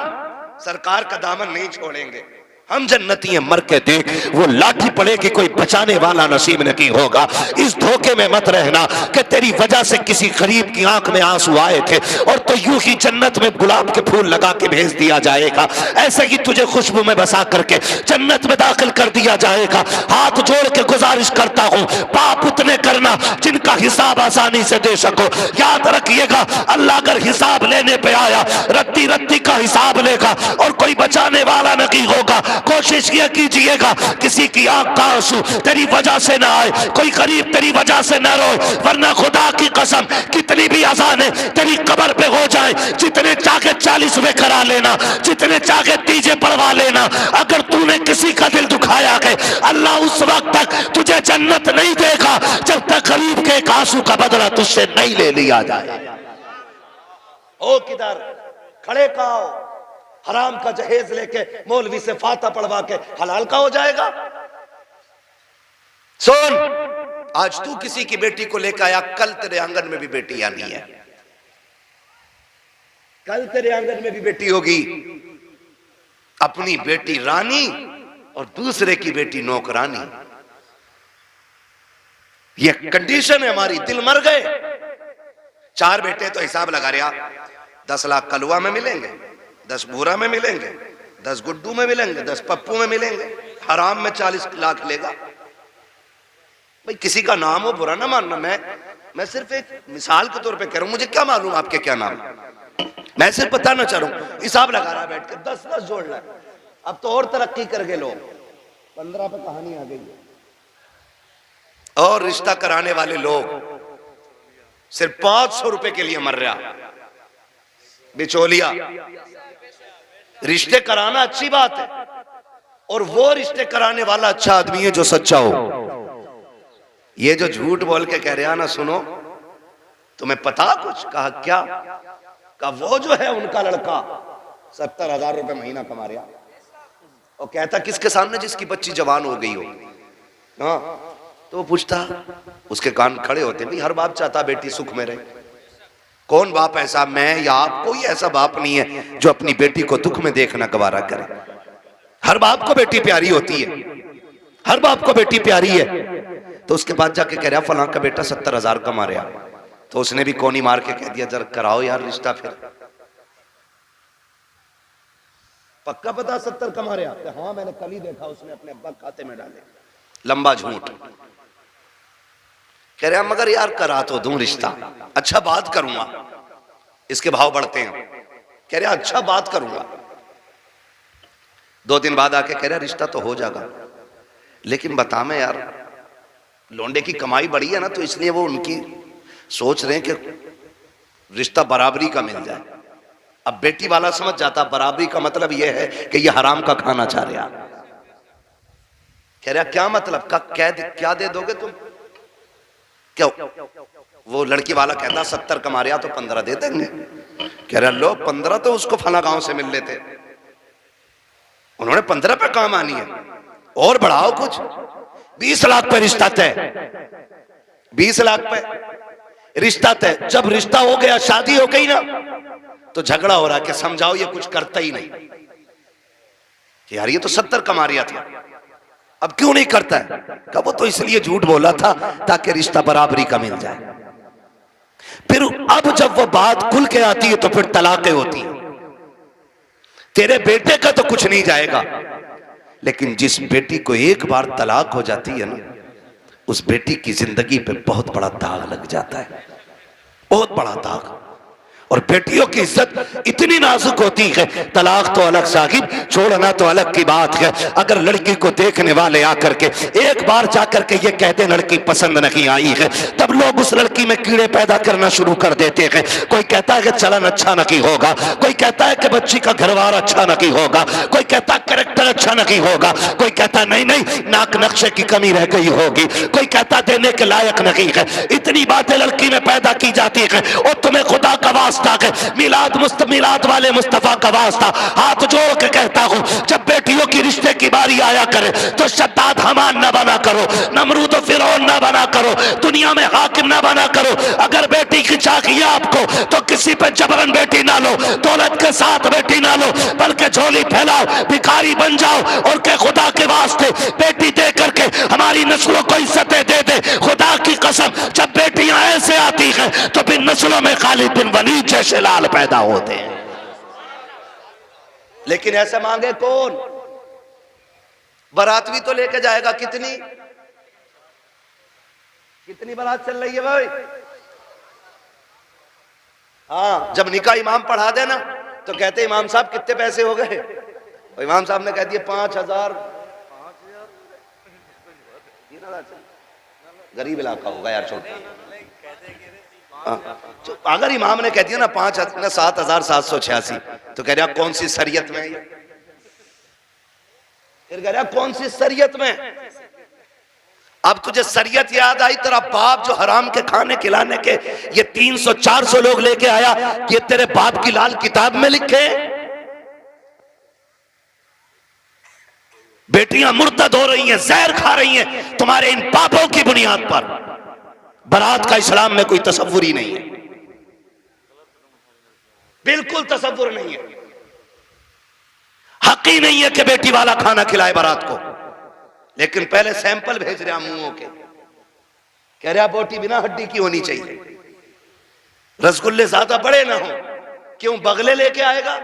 सरकार का दामन नहीं छोड़ेंगे, हम जन्नती हैं, मर के देख वो लाठी पड़ेगी, कोई बचाने वाला नसीब नहीं होगा। इस धोखे में मत रहना कि तेरी वजह से किसी गरीब की आंख में आंसू आए थे और तो यूं ही जन्नत में गुलाब के फूल लगा के भेज दिया जाएगा, ऐसे ही तुझे खुशबू में बसा करके जन्नत में दाखिल कर दिया जाएगा। हाथ जोड़ के गुजारिश करता हूं, पाप उतने करना जिनका हिसाब आसानी से दे सको। याद रखिएगा, अल्लाह अगर हिसाब लेने पे आया, रत्ती रत्ती का हिसाब लेगा और कोई बचाने वाला नहीं होगा। कोशिश ये कीजिएगा किसी की आंख का आंसू तेरी वजह से ना आए, कोई गरीब तेरी वजह से ना रोए, वरना खुदा की कसम कितनी भी अज़ानें तेरी कब्र पे हो जाए, जितने चाहे 40वें करा लेना, जितने चाहे तीजे पढ़वा लेना, अगर तूने किसी का दिल दुखाया है, अल्लाह उस वक्त तक तुझे जन्नत नहीं देगा जब तक गरीब के एक आंसू का बदला तुझसे नहीं ले लिया जाए। ओ किधर खड़े का हो, हराम का जहेज लेके मौलवी से फाता पढ़वा के हलाल का हो जाएगा। सुन, आज तू किसी की बेटी को लेकर आया, कल तेरे आंगन में भी बेटी आनी है, कल तेरे आंगन में भी बेटी होगी। अपनी बेटी रानी और दूसरे की बेटी नौकरानी, ये कंडीशन है हमारी। दिल मर गए। 4 बेटे तो हिसाब लगा रहा, 10 लाख कलुआ में मिलेंगे, 10 बूरा में मिलेंगे, 10 गुड्डू में मिलेंगे, 10 पप्पू में मिलेंगे, हराम में 40 लाख लेगा। भाई किसी का नाम हो बुरा ना मानना, मैं सिर्फ एक मिसाल के तौर पे कह रहा हूं, मुझे क्या मालूम आपके क्या नाम, मैं सिर्फ बताना चाह रहा हूं। हिसाब लगा रहा है बैठ के, 10-10 जोड़ रहा है। अब तो और तरक्की कर गए लोग, 15 पे कहानी आ गई। और रिश्ता कराने वाले लोग सिर्फ 500 रुपए के लिए मर रहा। बिचौलिया, रिश्ते कराना अच्छी बात है, और वो रिश्ते कराने वाला अच्छा आदमी है जो सच्चा हो। ये जो झूठ बोल के कह रहा ना, सुनो तुम्हें पता कुछ, कहा क्या, कहा वो जो है उनका लड़का 70,000 रुपए महीना कमा रहा, और कहता किसके सामने, जिसकी बच्ची जवान हो गई हो। हाँ, तो वो पूछता, उसके कान खड़े होते, भाई हर बाप चाहता बेटी सुख में रहे। कौन बाप ऐसा, मैं या आप, कोई ऐसा बाप नहीं है जो अपनी बेटी को दुख में देखना गवारा करे। हर बाप को बेटी प्यारी होती है, हर बाप को बेटी प्यारी है। तो उसके बाद जाके कह रहा फलां का बेटा 70,000 कमा रहा, तो उसने भी कोनी मार के कह दिया जरा कराओ यार रिश्ता। फिर पक्का पता 70 कमा रहा, हाँ मैंने कल ही देखा, उसने अपने अब्बा खाते में डाले। लंबा झूठ। कह रहा मगर यार करा तो दूं रिश्ता, अच्छा बात करूंगा। इसके भाव बढ़ते हैं। कह रहा अच्छा बात करूंगा। 2 दिन बाद आके कह रहा रिश्ता तो हो जाएगा, लेकिन बता मैं यार लोंडे की कमाई बढ़ी है ना, तो इसलिए वो उनकी सोच रहे हैं कि रिश्ता बराबरी का मिल जाए। अब बेटी वाला समझ जाता बराबरी का मतलब यह है कि ये हराम का खाना चाह रहा। कह रहा क्या मतलब, का क्या दे दोगे तुम, क्यों? वो लड़की वाला कहता 70 कमा रहा तो 15 दे देंगे। कह रहा लो 15 तो उसको फला गांव से मिल लेते, उन्होंने 15 पे काम आनी है, और बढ़ाओ कुछ। 20 लाख पे रिश्ता तय, 20 लाख पे रिश्ता तय। जब रिश्ता हो गया, शादी हो गई ना, तो झगड़ा हो रहा कि समझाओ ये कुछ करता ही नहीं, कि यार ये तो 70 कमा रहा था, अब क्यों नहीं करता है? कहा वो तो इसलिए झूठ बोला था ताकि रिश्ता बराबरी का मिल जाए। फिर अब जब वो बात खुल के आती है तो फिर तलाकें होती हैं। तेरे बेटे का तो कुछ नहीं जाएगा, लेकिन जिस बेटी को एक बार तलाक हो जाती है ना, उस बेटी की जिंदगी पे बहुत बड़ा दाग लग जाता है, बहुत बड़ा दाग। और बेटियों की इज्जत इतनी नाजुक होती है, तलाक तो अलग साहिब, छोड़ना तो अलग की बात है। अगर लड़की को देखने वाले आकर के एक बार जाकर के ये कहते लड़की पसंद नहीं आई है, तब लोग उस लड़की में कीड़े पैदा करना शुरू कर देते हैं। कोई कहता है कि चलन अच्छा नहीं होगा, कोई कहता है कि बच्ची का घरवार अच्छा नहीं होगा, कोई कहता है कैरेक्टर अच्छा नहीं होगा, कोई कहता नहीं नहीं नाक नक्शे की कमी रह गई होगी, कोई कहता देने के लायक नहीं है। इतनी बातें लड़की में पैदा की जाती है, और तुम्हें खुदा का वास्ता वास्ता के मिलाद वाले मुस्तफा का वास्ता हाथ जोड़ के कहता हूं, जब बेटियों की रिश्ते की बारी आया करे तो शद्दाद हमान ना बना करो, नमरूद और फिरौन ना बना करो, दुनिया में हाकिम ना बना करो। अगर बेटी की चाहिए आपको तो किसी पे जबरन बेटी ना लो, दौलत के साथ बेटी ना लो, बल्कि झोली फैलाओ, भिखारी बन जाओ और के खुदा के वास्ते बेटी दे करके हमारी नस्लों को इज्जतें दे दे। खुदा की कसम, जब बेटियां ऐसे आती हैं तो फिर नस्लों में खालिद बिन वलीद जैसे लाल पैदा होते हैं। लेकिन ऐसे मांगे कौन? बारात भी तो लेके जाएगा। कितनी बारात चल रही है भाई? हाँ, जब निकाह इमाम पढ़ा देना तो कहते इमाम साहब कितने पैसे हो गए? इमाम साहब ने कह दिए 5,000। गरीब इलाका होगा यार, छोटा। अगर इमाम ने कह दिया ना 7,786 तो कह रहा कौन सी शरीयत में? फिर कह रहा कौन सी शरीयत में? अब तुझे शरीयत याद आई? तेरा बाप जो हराम के खाने खिलाने के ये 300-400 लोग लेके आया, ये तेरे बाप की लाल किताब में लिखे? बेटियां मुर्तद हो रही हैं, जहर खा रही हैं तुम्हारे इन पापों की बुनियाद पर। बारात का इस्लाम में कोई तसव्वुर ही नहीं है, बिल्कुल तसव्वुर नहीं है। हक ही नहीं है कि बेटी वाला खाना खिलाए बारात को। लेकिन पहले सैंपल भेज रहा मुंहों के, कह रहा बोटी बिना हड्डी की होनी चाहिए, रसगुल्ले ज्यादा बड़े ना हो। क्यों? बगले लेके आएगा।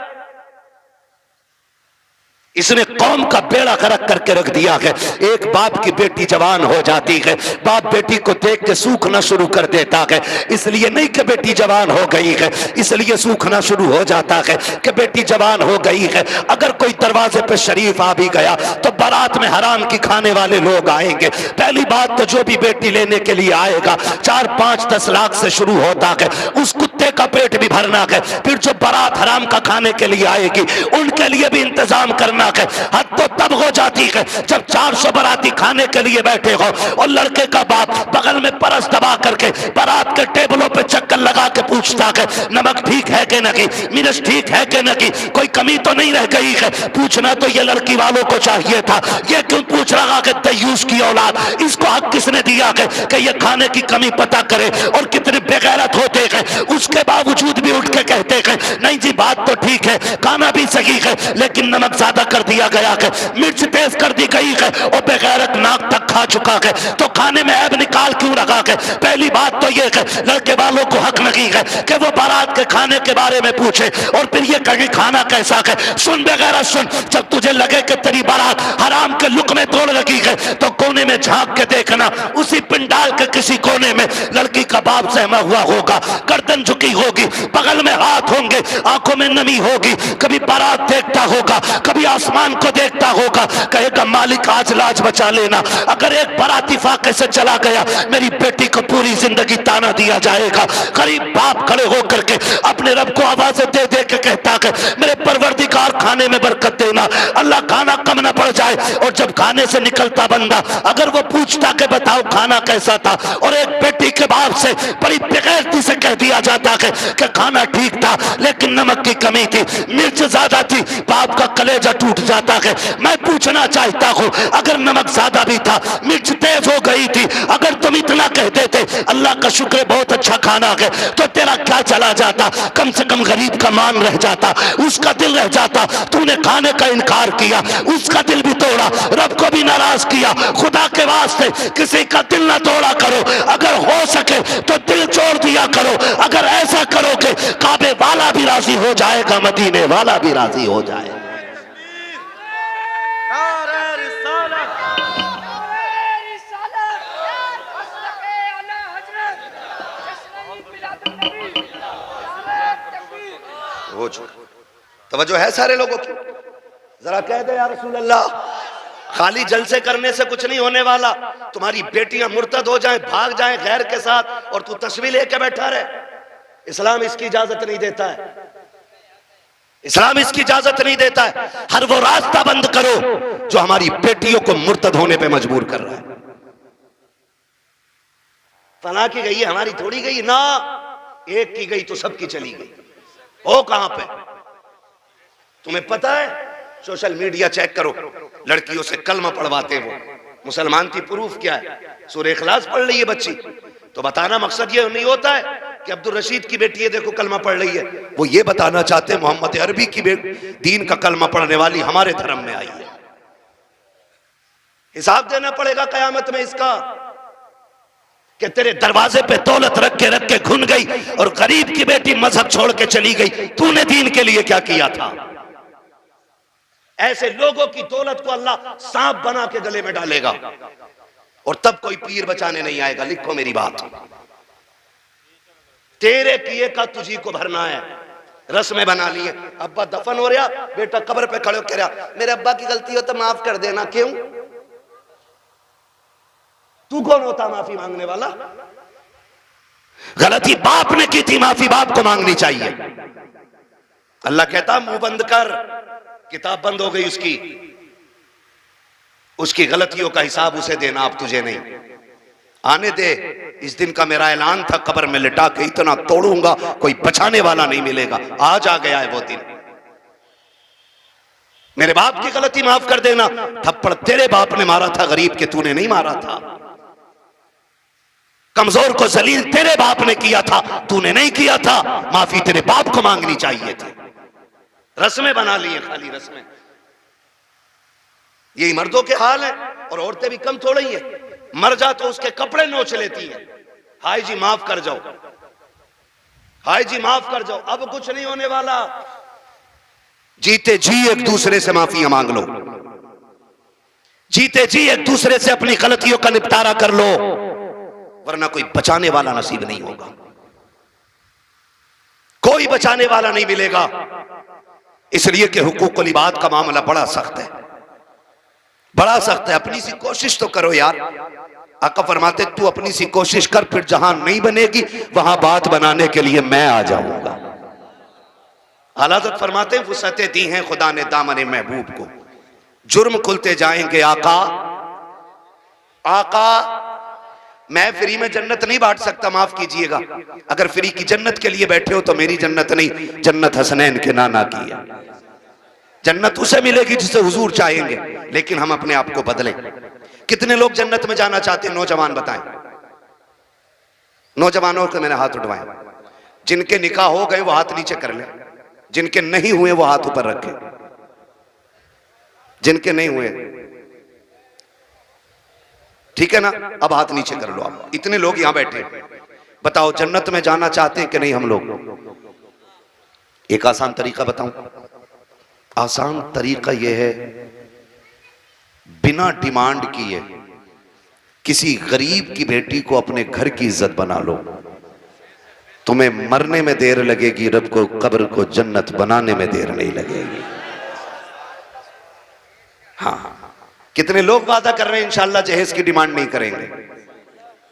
इसने कौम का बेड़ा गर्क करके रख दिया है। एक बाप की बेटी जवान हो जाती है, बाप बेटी को देख के सूखना शुरू कर देता है। इसलिए नहीं कि बेटी जवान हो गई है, इसलिए सूखना शुरू हो जाता है कि बेटी जवान हो गई है। अगर कोई दरवाजे पे शरीफ आ भी गया तो बारात में हराम की खाने वाले लोग आएंगे। पहली बात तो जो भी बेटी लेने के लिए आएगा 4-5-10 लाख से शुरू होता है, उस कुत्ते का पेट भी भरना है। फिर जो बारात हराम का खाने के लिए आएगी उनके लिए भी इंतजाम करना है। हद तो तब हो जाती है जब 400 बाराती खाने के लिए बैठे हो और लड़के का बाप बगल में परस दबा करके बारात के टेबलों पे चक्कर लगा के पूछता है नमक ठीक है कि नहीं, मिर्च ठीक है कि नहीं, कोई कमी तो नहीं रह गई है। पूछना तो ये लड़की वालों को चाहिए था, ये क्यों पूछ रहा है दयूस की औलाद? इसको हक किसने दिया है कि ये खाने की कमी पता करे? और कितने बेगैरत होते हैं, उसके बावजूद भी उठ के कहते हैं नहीं जी बात तो ठीक है, खाना भी सही है, लेकिन नमक ज्यादा कर दिया गया है, मिर्च तेज कर दी गई है और बेगैरत नाक तक खा चुका है, तो खाने में ऐब निकाल क्यों रखा है? पहली बात तो ये है लड़के वालों को हक नहीं है कि वो बारात के खाने के बारे में पूछे और फिर ये कहे खाना कैसा है। सुन बेगैरत सुन, जब तुझे लगे कि तेरी बारात हराम के लुक़मे तोड़ लगी है तो कोने में झांक के देखना, उसी पिंडाल के किसी कोने में लड़की का बाप सहमा हुआ होगा, गर्दन झुकी होगी, बगल में हाथ होंगे, आंखों में नमी होगी, कभी बारात देखता होगा, कभी आसमान को देखता होगा, कहेगा मालिक आज लाज बचा लेना। अगर एक बाराती फाके से चला गया मेरी बेटी को पूरी जिंदगी ताना दिया जाएगा। गरीब बाप खड़े होकर के अपने रब को आवाजें दे दे के कहता है मेरे परवरदिगार खाने में बरकत देना, अल्लाह खाना कम ना पड़ जाए। और जब खाने से निकलता बंदा अगर वो पूछता कि बताओ खाना कैसा था, और एक बेटी के बाप से बड़ी बेगैरती से कह दिया जाता है कि खाना ठीक था लेकिन नमक की कमी थी, मिर्च ज्यादा थी, बाप का कलेजा टूट जाता है। मैं पूछना चाहता हूं अगर नमक ज्यादा भी था, मिर्च तेज हो गई थी, अगर तुम इतना कह देते अल्लाह का शुक्र बहुत अच्छा खाना है, तो तेरा क्या चला जाता? कम से कम गरीब का मान रह जाता, उसका दिल रह जाता। तूने खाने का इनकार किया, उसका दिल भी तोड़ा, रब को भी नाराज किया। खुदा के वास्ते किसी का दिल ना तोड़ा करो, अगर हो सके तो दिल छोड़ दिया करो। अगर ऐसा करोगे काबे वाला भी राजी हो जाएगा, मदीने वाला भी राजी हो जाएगा। तवज्जो है सारे लोगों की? जरा कह दे या रसूल अल्लाह, खाली जलसे करने से कुछ नहीं होने वाला। तुम्हारी बेटियां मुर्तद हो जाएं, भाग जाएं गैर के साथ और तू तस्वीर लेके बैठा रहे, इस्लाम इसकी इजाजत नहीं देता है। इस्लाम इसकी इजाजत नहीं देता है। हर वो रास्ता बंद करो जो हमारी बेटियों को मुर्तद होने पे मजबूर कर रहा है। फला की गई है, हमारी थोड़ी गई ना, एक की गई तो सबकी चली गई। हो कहां पे? तुम्हें पता है, सोशल मीडिया चेक करो, लड़कियों से कलमा पढ़वाते वो। मुसलमान की प्रूफ क्या है? सूरह इखलास पढ़ रही है बच्ची, तो बताना मकसद ये नहीं होता है कि अब्दुल रशीद की बेटी है देखो कलमा पढ़ रही है। वो ये बताना चाहते हैं मोहम्मद अरबी की दीन का कलमा पढ़ने वाली हमारे धर्म में आई है। हिसाब देना पड़ेगा कयामत में इसका कि तेरे दरवाजे पे दौलत रख के घुन गई और गरीब की बेटी मजहब छोड़ के चली गई, तूने दीन के लिए क्या किया था? ऐसे लोगों की दौलत को अल्लाह सांप बना के गले में डालेगा और तब कोई पीर बचाने नहीं आएगा। लिखो मेरी बात, तेरे किए का तुझी को भरना है। रस्में बना ली है, अब्बा दफन हो रहा, बेटा कब्र पे खड़े कह रहा मेरे अब्बा की गलती हो तो माफ कर देना। क्यों? तू कौन होता माफी मांगने वाला? गलती बाप ने की थी, माफी बाप को मांगनी चाहिए। अल्लाह कहता मुंह बंद कर, किताब बंद हो गई उसकी गलतियों का हिसाब उसे देना, अब तुझे नहीं। आने दे, इस दिन का मेरा ऐलान था, कब्र में लिटा के इतना तोड़ूंगा कोई बचाने वाला नहीं मिलेगा। आज आ गया है वो दिन। मेरे बाप की गलती माफ कर देना, थप्पड़ तेरे बाप ने मारा था गरीब के, तूने नहीं मारा था। कमजोर को जलील तेरे बाप ने किया था, तूने नहीं किया था। माफी तेरे बाप को मांगनी चाहिए थी। रस्में बना ली है, खाली रस्में। यही मर्दों के हाल है, और औरतें भी कम थोड़ी है। मर जा तो उसके कपड़े नोच लेती है, हाय जी माफ कर जाओ, हाय जी माफ कर जाओ। अब कुछ नहीं होने वाला, जीते जी एक दूसरे से माफियां मांग लो, जीते जी एक दूसरे से अपनी गलतियों का निपटारा कर लो, वरना कोई बचाने वाला नसीब नहीं होगा, कोई बचाने वाला नहीं मिलेगा। इसलिए कि हुकूकुल इबाद का मामला बड़ा सख्त है, बड़ा सख्त है। अपनी सी कोशिश तो करो यार। आका फरमाते तू अपनी सी कोशिश कर, फिर जहां नहीं बनेगी वहां बात बनाने के लिए मैं आ जाऊंगा। आला हज़रत फरमाते वुसअतें दी हैं खुदा ने दामन महबूब को, जुर्म खुलते जाएंगे आका। आका मैं फ्री में जन्नत नहीं बांट सकता, माफ कीजिएगा। अगर फ्री की जन्नत के लिए बैठे हो तो मेरी जन्नत नहीं, जन्नत हसनैन के नाना की है। जन्नत उसे मिलेगी जिसे हुजूर चाहेंगे, लेकिन हम अपने आप को बदलें। कितने लोग जन्नत में जाना चाहते हैं? नौजवान बताएं, नौजवानों को मैंने हाथ उठवाएं। जिनके निकाह हो गए वो हाथ नीचे कर लें, जिनके नहीं हुए वो हाथ ऊपर रखें। जिनके नहीं हुए ठीक है ना, अब हाथ नीचे कर लो आप। इतने लोग यहां बैठे, बताओ जन्नत में जाना चाहते हैं कि नहीं हम लोग? एक आसान तरीका बताऊं, आसान तरीका यह है, बिना डिमांड किए किसी गरीब की बेटी को अपने घर की इज्जत बना लो। तुम्हें मरने में देर लगेगी, रब को कब्र को जन्नत बनाने में देर नहीं लगेगी। हाँ, कितने लोग वादा कर रहे हैं इंशाअल्लाह जहेज की डिमांड नहीं करेंगे।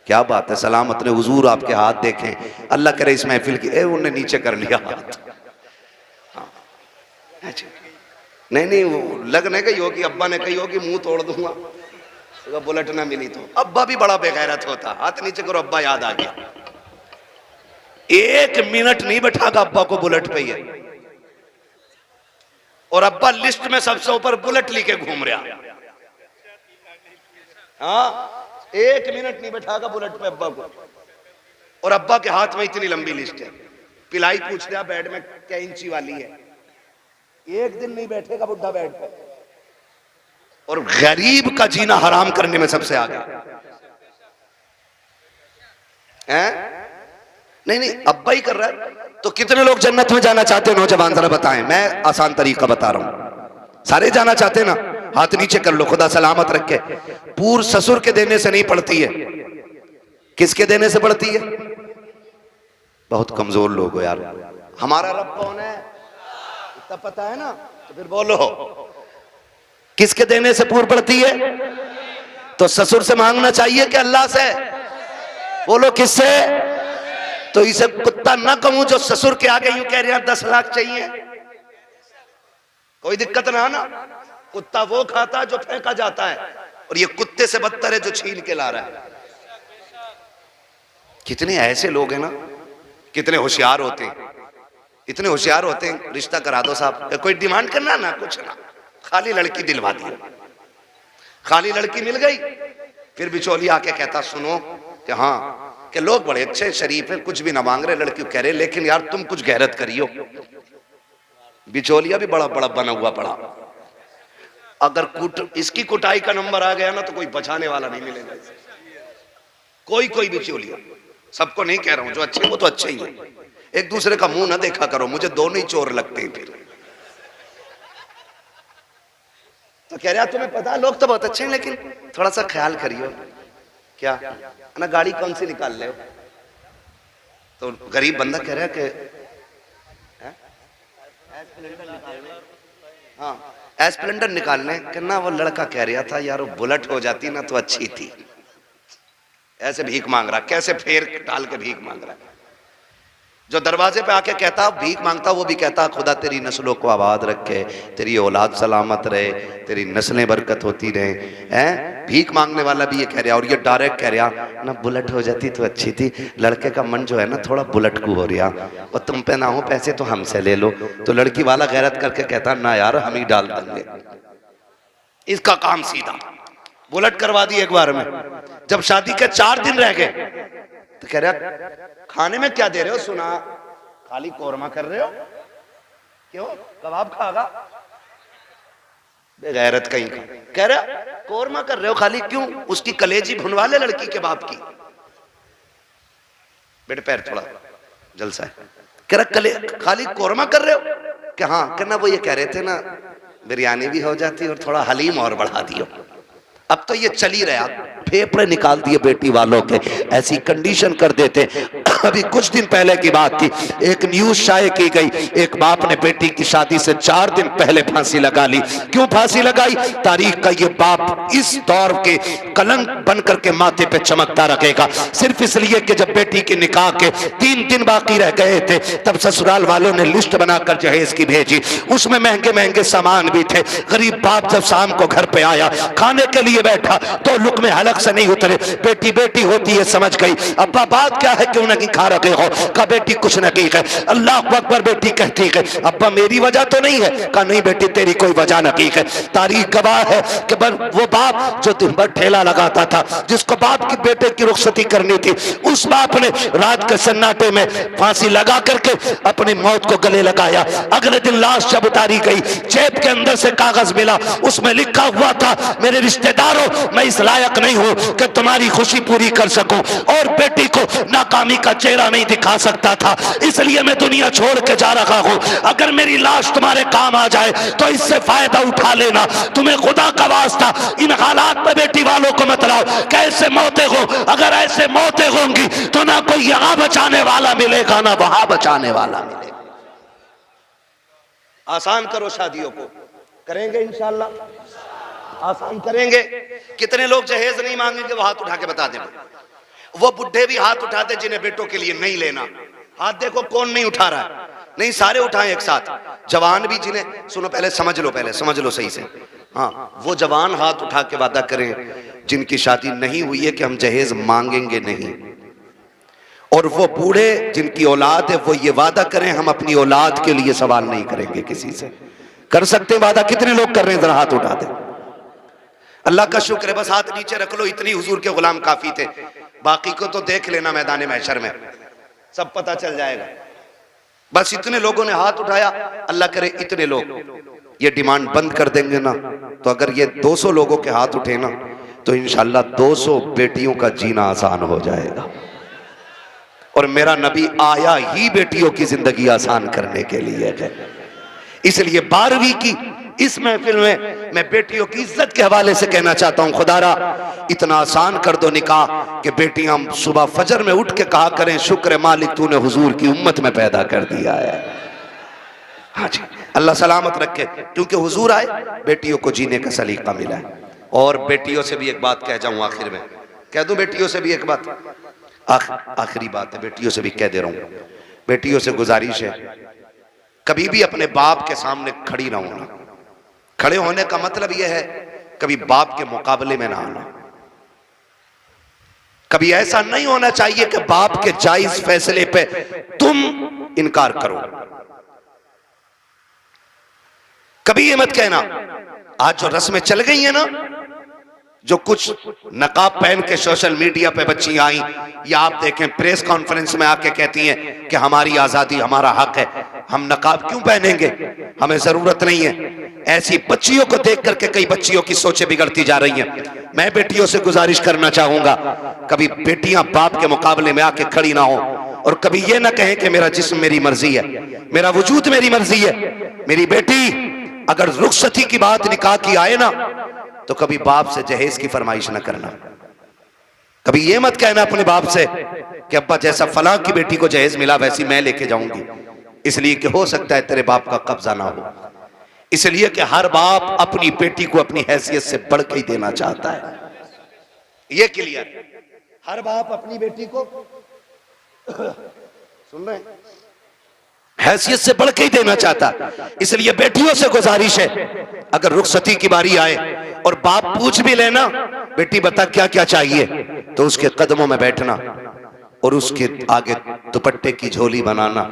क्या बात है, सलामत ने हुजूर आपके हाथ देखें, अल्लाह करे इस महफिल की। उन्होंने नीचे कर लिया हाथ। हाँ। नहीं वो लगने गई होगी, अब्बा ने कही होगी मुंह तोड़ दूंगा तो बुलेट ना मिली तो। अब्बा भी बड़ा बेगैरत होता, हाथ नीचे करो, अब्बा याद आ गया। 1 मिनट नहीं बैठागा अब्बा को बुलेट पे ही, और अब्बा लिस्ट में सबसे ऊपर बुलेट लेके घूम रहा। हाँ, 1 मिनट नहीं बैठागा बुलेट पे अब्बा को, और अब्बा के हाथ में इतनी लंबी लिस्ट है। पिलाई पूछ लिया बेड में क्या इंची वाली है, 1 दिन नहीं बैठेगा बुढ़ा बेड पे। और गरीब का जीना हराम करने में सबसे आगे हैं? नहीं अब्बा ही कर रहा है। तो कितने लोग जन्नत में जाना चाहते हैं? नौजवान जरा बताएं। मैं आसान तरीका बता रहा हूं, सारे जाना चाहते हैं ना? हाथ नीचे कर लो, खुदा सलामत रखे। पूर्व ससुर के देने से नहीं पड़ती है, किसके देने से पड़ती है? बहुत कमजोर लोग हो यार। हमारा रब कौन है इतना पता है ना? तो फिर बोलो किसके देने से पूर्व पड़ती है? तो ससुर से मांगना चाहिए कि अल्लाह से? बोलो किससे? तो इसे कुत्ता ना कहूं जो ससुर के आगे यूं कह रहे हैं 10 लाख चाहिए, कोई दिक्कत ना ना। कुत्ता वो खाता जो फेंका जाता है, और ये कुत्ते से बदतर है जो छीन के ला रहा है। कितने ऐसे लोग हैं ना, कितने होशियार होते हैं। इतने होशियार होते हैं, रिश्ता करा दो साहब, कोई डिमांड करना ना, कुछ ना, खाली लड़की दिलवा दी। खाली लड़की मिल गई, फिर बिचौलिया आके कहता सुनो कि हाँ, कि लोग बड़े अच्छे शरीफ हैं, कुछ भी ना मांग रहे, लड़की कह रहे लेकिन यार तुम कुछ गैरत करियो। बिचौलिया भी बड़ा बड़ा बना हुआ पड़ा। अगर इसकी कुटाई का नंबर आ गया ना तो कोई बचाने वाला नहीं मिलेगा। कोई बिचौलिया, सबको नहीं कह रहा हूं, जो अच्छे वो तो अच्छे ही है। एक दूसरे का मुंह ना देखा करो, मुझे दोनों ही चोर लगते हैं। फिर तो कह रहा तुम्हें पता लोग तो बहुत अच्छे हैं लेकिन थोड़ा सा ख्याल करियो। क्या ना, गाड़ी कौन सी निकाल ले? तो गरीब बंदा कह रहा है कि हाँ एस्प्लेंडर निकालने। कहना वो लड़का कह रहा था यार वो बुलेट हो जाती ना तो अच्छी थी। ऐसे भीख मांग रहा, कैसे फेर डाल के भीख मांग रहा। जो दरवाजे पे आके कहता भीख मांगता, वो भी कहता खुदा तेरी नस्लों को आबाद रखे, तेरी औलाद सलामत रहे, तेरी नस्लें बरकत होती रहे। हैं भीख मांगने वाला भी ये कह रहा, और ये डायरेक्ट कह रहा ना बुलेट हो जाती तो अच्छी थी। लड़के का मन जो है ना थोड़ा बुलेट को हो रहा, और तुम पे ना हो पैसे तो हमसे ले लो। तो लड़की वाला गैरत करके कहता ना यार हम ही डाल देंगे। इसका काम सीधा, बुलेट करवा दी एक बार में। जब शादी के 4 दिन रह गए तो कह रहा खाने में क्या दे रहे हो? सुना खाली कोरमा कर रहे हो, क्यों कबाब खागा? बेगैरत कहीं का। कह रहा कोरमा कर रहे हो खाली, क्यों? उसकी कलेजी भुनवा ले लड़की के बाप की। बेटे पैर थोड़ा जलसा है। कह रहा खाली कोरमा कर रहे हो? कि हाँ। कहना वो ये कह रहे थे ना बिरयानी भी हो जाती और थोड़ा हलीम और बढ़ा दियो। अब तो ये चल ही रहा, फेफड़े निकाल दिए बेटी वालों के, ऐसी कंडीशन कर देते। अभी कुछ दिन पहले की बात थी, एक न्यूज शाये की गई, एक बाप ने बेटी की शादी से 4 दिन पहले फांसी लगा ली। क्यों फांसी लगाई? तारीख का ये बाप इस दौर के कलंक बन करके माथे पे चमकता रखेगा, सिर्फ इसलिए कि जब बेटी के निकाह के 3 दिन बाकी रह गए थे तब ससुराल वालों ने लिस्ट बनाकर जहेज की भेजी। उसमें महंगे महंगे सामान भी थे। गरीब बाप जब शाम को घर पे आया, खाने के लिए बैठा तो लुक़मे हलक से नहीं उतरे। बेटी बेटी होती है समझ गई। अब्बा बात क्या है, क्यों नहीं खा रहे हो? कहा बेटी कुछ नहीं है। अल्लाह अकबर बेटी कहती है अब्बा मेरी वजह तो नहीं है? कहा नहीं बेटी तेरी कोई वजह नहीं है। तारीख गवाह है कि वो बाप जो दिन भर ठेला लगाता था, जिसको बाप की बेटे की रुखसती करनी थी, उस बाप ने रात के सन्नाटे में फांसी लगा करके अपनी मौत को गले लगाया। अगले दिन लाश जब उतारी गई, जेब के अंदर से कागज मिला, उसमें लिखा हुआ था मेरे रिश्तेदारों मैं इस लायक नहीं हूं कि तुम्हारी खुशी पूरी कर सकूं, और बेटी को नाकामी का चेहरा नहीं दिखा सकता था, इसलिए मैं दुनिया छोड़ के जा रहा हूं। अगर मेरी लाश तुम्हारे काम आ जाए तो इससे फायदा उठा लेना। तुम्हें खुदा का वास्ता इन हालात में बेटी वालों को मत लाओ। कैसे मौतें हो, अगर ऐसे मौतें होंगी तो ना कोई यहां बचाने वाला मिलेगा ना वहां बचाने वाला मिलेगा। आसान करो शादियों को, करेंगे इंशाल्लाह, आसान करेंगे। कितने लोग जहेज नहीं मांगेंगे? वो हाथ उठा के बता दें। वो बुढ़े भी हाथ उठाते जिन्हें बेटों के लिए नहीं लेना। हाथ देखो कौन नहीं उठा रहा है। नहीं सारे उठाएं एक साथ। जवान भी जिन्हें, सुनो पहले समझ लो सही से। हाँ वो जवान हाथ उठा के वादा करें जिनकी शादी नहीं हुई है कि हम जहेज मांगेंगे नहीं। और वो बूढ़े जिनकी औलाद है वो ये वादा करें हम अपनी औलाद के लिए सवाल नहीं करेंगे किसी से। कर सकते वादा? कितने लोग कर रहे हैं? जरा हाथ उठा दे। अल्लाह का शुक्र है, बस हाथ नीचे रख लो, इतनी हुजूर के गुलाम काफी थे। बाकी को तो देख लेना मैदान महशर में, सब पता चल जाएगा। बस इतने लोगों ने हाथ उठाया। अल्लाह करे इतने लोग ये डिमांड बंद कर देंगे ना, तो अगर ये 200 लोगों के हाथ उठे ना तो इंशाल्लाह 200 बेटियों का जीना आसान हो जाएगा। और मेरा नबी आया ही बेटियों की जिंदगी आसान करने के लिए है। इसलिए 12वीं की इस महफिल में मैं बेटियों की इज्जत के हवाले से कहना चाहता हूं, खुदारा इतना आसान कर दो निकाह कि बेटियां सुबह फजर में उठ के कहा करें शुक्र मालिक तूने हुजूर की उम्मत में पैदा कर दिया है। हाँ जी, अल्लाह सलामत रखे, क्योंकि हुजूर आए बेटियों को जीने का सलीका मिला है। और बेटियों से भी एक बात कह जाऊं आखिर में, कह दूं बेटियों से भी एक बात, आखिरी बात है, बेटियों से भी कह दे रहा हूं। बेटियों से गुजारिश है कभी भी अपने बाप के सामने खड़ी ना होना। खड़े होने का मतलब यह है कभी बाप के मुकाबले में ना आना। कभी ऐसा नहीं होना चाहिए कि बाप के जायज फैसले पे तुम इनकार करो। कभी ये मत कहना, आज जो रस्में चल गई है ना, जो कुछ नकाब पहन के सोशल मीडिया पे बच्ची आई, या आप देखें प्रेस कॉन्फ्रेंस में आके कहती हैं कि हमारी आजादी हमारा हक है, हम नकाब क्यों पहनेंगे, हमें जरूरत नहीं है। ऐसी बच्चियों को देख करके कई बच्चियों की सोचें बिगड़ती जा रही हैं। मैं बेटियों से गुजारिश करना चाहूंगा, कभी बेटियां बाप के मुकाबले में आके खड़ी ना हो, और कभी ये ना कहें कि मेरा जिस्म मेरी मर्जी है, मेरा वजूद मेरी मर्जी है। मेरी बेटी अगर रुखसती की बात निकाह की आए ना, तो कभी बाप से जहेज की फरमाइश ना करना। कभी ये मत कहना अपने बाप से कि अब्बा जैसा फलां की बेटी को जहेज मिला वैसी मैं लेके जाऊंगी, इसलिए कि हो सकता है तेरे बाप का कब्जा ना हो। इसलिए कि हर बाप अपनी बेटी को अपनी हैसियत से बढ़ के ही देना चाहता है। ये क्लियर, हर बाप अपनी बेटी को सुन रहे हैं, हैसियत से बढ़ के ही देना चाहता। इसलिए बेटियों से गुजारिश है, अगर रुखसती की बारी आए और बाप पूछ भी लेना बेटी बता क्या क्या चाहिए, तो उसके कदमों में बैठना और उसके आगे दुपट्टे की झोली बनाना,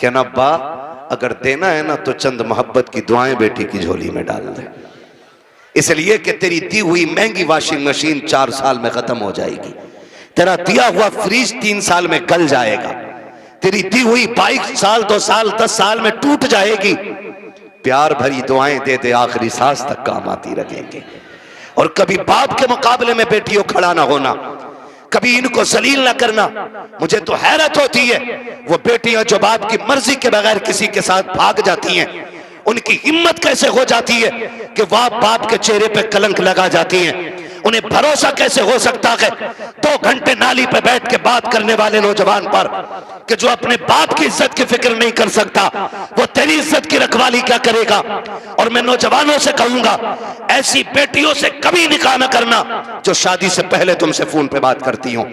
कहना अब्बा अगर देना है ना तो चंद मोहब्बत की दुआएं बेटी की झोली में डाल दे, इसलिए कि तेरी दी हुई महंगी वॉशिंग मशीन 4 साल में खत्म हो जाएगी, तेरा दिया हुआ फ्रिज 3 साल में गल जाएगा, तेरी दी हुई बाइक साल 2 साल 10 साल में टूट जाएगी। प्यार भरी दुआएं दे दे, आखिरी सांस तक काम आती रहेंगे। और कभी बाप के मुकाबले में बेटियों खड़ा ना होना, कभी इनको जलील ना करना। मुझे तो हैरत होती है वो बेटियां जो बाप की मर्जी के बगैर किसी के साथ भाग जाती हैं, उनकी हिम्मत कैसे हो जाती है कि वह बाप के चेहरे पे कलंक लगा जाती हैं। उन्हें भरोसा कैसे हो सकता है 2 घंटे नाली पे बैठ के बात करने वाले नौजवान पर कि जो अपने बाप की इज्जत की फिक्र नहीं कर सकता, वो तेरी इज्जत की रखवाली क्या करेगा। और मैं नौजवानों से कहूंगा, ऐसी बेटियों से कभी निकाह न करना जो शादी से पहले तुमसे फोन पे बात करती हो,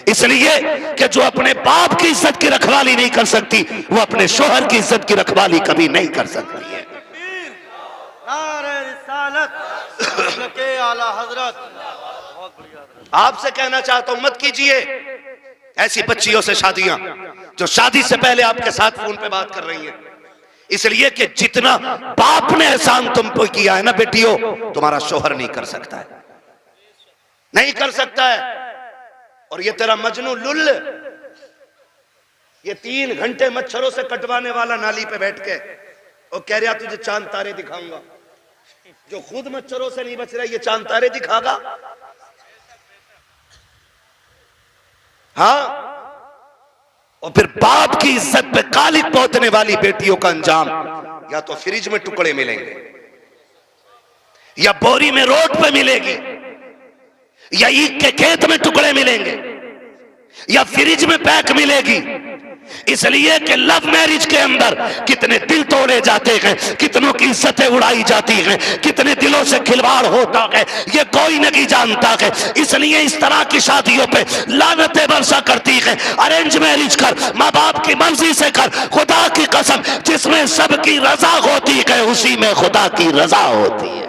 इसलिए कि जो अपने बाप की इज्जत की रखवाली नहीं कर सकती, वो अपने शोहर की इज्जत की रखवाली कभी नहीं कर सकती है। आपसे कहना चाहता हूं, मत कीजिए ऐसी बच्चियों से शादियां जो शादी से पहले आपके साथ फोन पे बात कर रही हैं, इसलिए कि जितना बाप ने एहसान तुम पे किया है ना बेटियों, तुम्हारा शोहर नहीं कर सकता है, नहीं कर सकता है। और ये तेरा मजनू लुल, ये 3 घंटे मच्छरों से कटवाने वाला नाली पे बैठ के और कह रहा तुझे चांद तारे दिखाऊंगा, जो खुद मच्छरों से नहीं बच रहा ये चांद तारे दिखागा। हाँ, और फिर बाप की इज्जत पे कालिक पोतने वाली बेटियों का अंजाम या तो फ्रिज में टुकड़े मिलेंगे, या बोरी में रोड पे मिलेगी, या ईख के खेत में टुकड़े मिलेंगे, या फ्रिज में पैक मिलेगी। इसलिए कि लव मैरिज के अंदर कितने दिल तोड़े जाते हैं, कितनों की इज्जतें उड़ाई जाती हैं, कितने दिलों से खिलवाड़ होता है, ये कोई नहीं जानता है। इसलिए इस तरह की शादियों पे लानतें बरसा करती है। अरेंज मैरिज कर, माँ बाप की मर्जी से कर, खुदा की कसम जिसमें सबकी रजा होती है उसी में खुदा की रजा होती है।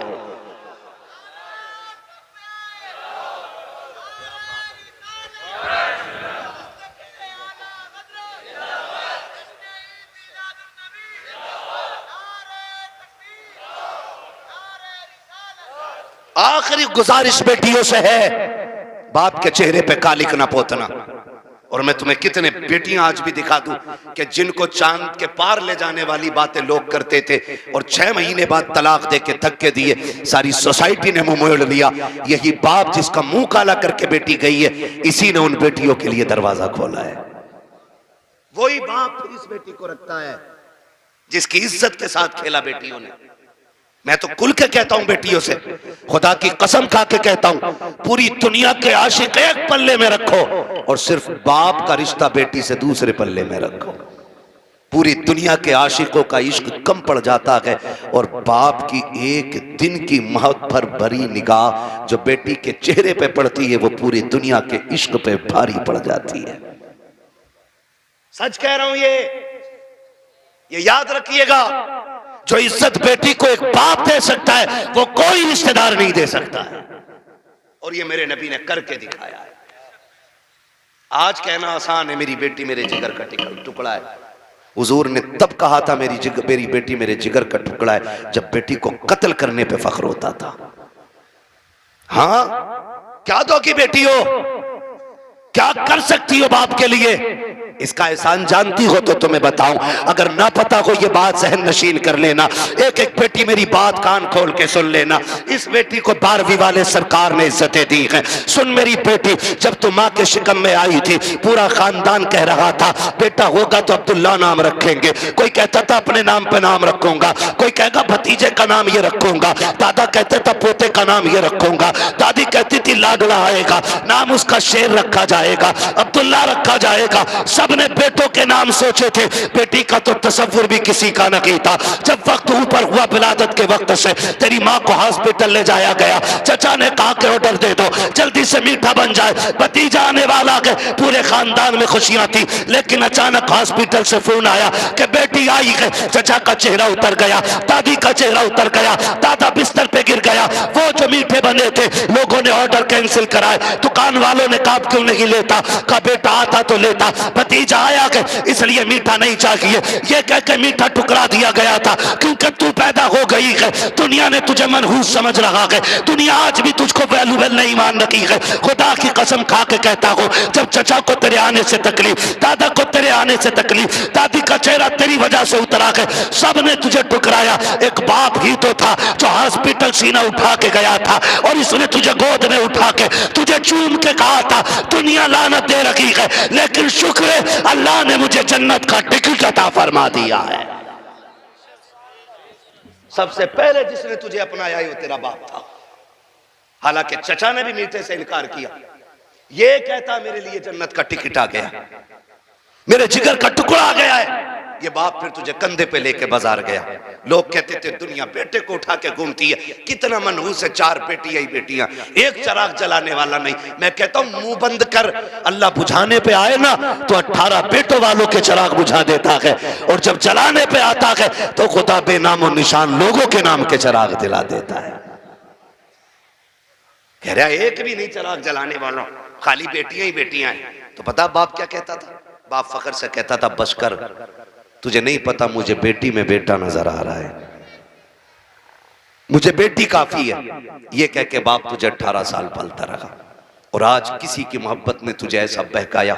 आखिरी गुजारिश बेटियों से है, बाप के चेहरे पे कालिक ना पोतना। और मैं तुम्हें कितने बेटियां आज भी दिखा दूं कि जिनको चांद के पार ले जाने वाली बातें लोग करते थे और 6 महीने बाद तलाक दे के धक्के दिए, सारी सोसाइटी ने मुंह मोड़ लिया। यही बाप जिसका मुंह काला करके बेटी गई है, इसी ने उन बेटियों के लिए दरवाजा खोला है। वही बाप इस बेटी को रखता है जिसकी इज्जत के साथ खेला बेटियों ने। मैं तो खुल के कहता हूं बेटियों से, खुदा की कसम खा के कहता हूं, पूरी दुनिया के आशिक एक पल्ले में रखो और सिर्फ बाप का रिश्ता बेटी से दूसरे पल्ले में रखो। पूरी दुनिया के आशिकों का इश्क कम पड़ जाता है और बाप की एक दिन की महत्व भरी निगाह जो बेटी के चेहरे पे पड़ती है वो पूरी दुनिया के इश्क पे भारी पड़ जाती है। सच कह रहा हूं, ये याद रखिएगा, जो इज्जत बेटी को एक बाप दे सकता है वो कोई रिश्तेदार नहीं दे सकता है। और ये मेरे नबी ने करके दिखाया है। आज कहना आसान है, मेरी बेटी मेरे जिगर का टुकड़ा है, हुजूर ने तब कहा था मेरी बेटी मेरे जिगर का टुकड़ा है, जब बेटी को कत्ल करने पे फख्र होता था। हाँ, क्या दो की बेटी हो, क्या कर सकती हो बाप के लिए, इसका एहसान जानती हो तो तुम्हें बताऊं, अगर ना पता हो ये बात जहन नशीन कर लेना। एक एक बेटी मेरी बात कान खोल के सुन लेना। इस बेटी को 12वीं वाले सरकार ने इज्जतें दी हैं। सुन मेरी बेटी, जब तू माँ के शिकम में आई थी पूरा खानदान कह रहा था बेटा होगा तो अब्दुल्ला नाम रखेंगे, कोई कहता था अपने नाम पे नाम रखूंगा, कोई कहेगा भतीजे का नाम ये रखूंगा, दादा कहते था पोते का नाम ये रखूंगा, दादी कहती थी लाडला आएगा, नाम उसका शेर रखा जाएगा, अब्दुल्ला रखा जाएगा। सबने बेटों के नाम सोचे थे, बेटी का तो तसव्वुर भी किसी का नहीं था। जब वक्त ऊपर हुआ विलादत के वक्त से तेरी माँ को हॉस्पिटल ले जाया गया, चचा ने कहा कि ऑर्डर दे दो जल्दी से मीठा बन जाए, भतीजा आने वाला है। पूरे खानदान में खुशियां थी, लेकिन अचानक हॉस्पिटल से फोन आया कि बेटी आई है। चचा का चेहरा उतर गया, दादी का चेहरा उतर गया, दादा बिस्तर पे गिर गया। वो जो मीठे बने थे लोगों ने ऑर्डर कैंसिल कराए, दुकान वालों ने कहा क्यों नहीं लेता, कहा बेटा आता तो लेता, भतीजा आया कि इसलिए मीठा नहीं चाहिए, ये कह के मीठा टुकरा दिया गया था। क्योंकि तू पैदा हो गई है, दुनिया ने तुझे मनहूस समझ रहा है, दुनिया आज भी तुझको वैल्यूबल नहीं मान रही है। खुदा की कसम खा के कहता हूं, जब चचा को तेरे आने से तकलीफ, दादा को तेरे आने से तकलीफ, दादी का चेहरा तेरी वजह से उतरा है, सब ने तुझे टुकराया। एक बाप ही तो था जो हॉस्पिटल सीना उठा के गया था और इसने तुझे गोद में उठा के तुझे चूम के कहा था दुनिया लानत दे रखी है, लेकिन शुक्र है अल्लाह ने मुझे जन्नत का टिकट अता फरमा दिया है। सबसे पहले जिसने तुझे अपनाया वो तेरा बाप था। हालांकि चचा ने भी मीठे से इनकार किया, ये कहता मेरे लिए जन्नत का टिकट आ गया, मेरे जिगर का टुकड़ा आ गया है। ये बाप फिर तुझे कंधे पे लेके बाजार गया। लोग कहते थे दुनिया बेटे को उठा के घूमती है, कितना मनहूस है, 4 बेटियां ही बेटियां, एक चिराग जलाने वाला नहीं। मैं कहता हूं मुंह बंद कर, अल्लाह बुझाने पे आए ना तो 18 बेटों वालों के चिराग बुझा देता है, और जब जलाने पे आता है तो खुदा बेनामो निशान लोगों के नाम के चिराग दिला देता है। कह रहा एक भी नहीं चिराग जलाने वालों, खाली बेटियां ही बेटियां हैं। तो पता बाप क्या कहता था? बाप फख्र से कहता था बस कर, तुझे नहीं पता मुझे बेटी में बेटा नजर आ रहा है, मुझे बेटी काफी है। ये कह के बाप तुझे 18 साल पलता रहा, और आज किसी की मोहब्बत ने तुझे ऐसा बहकाया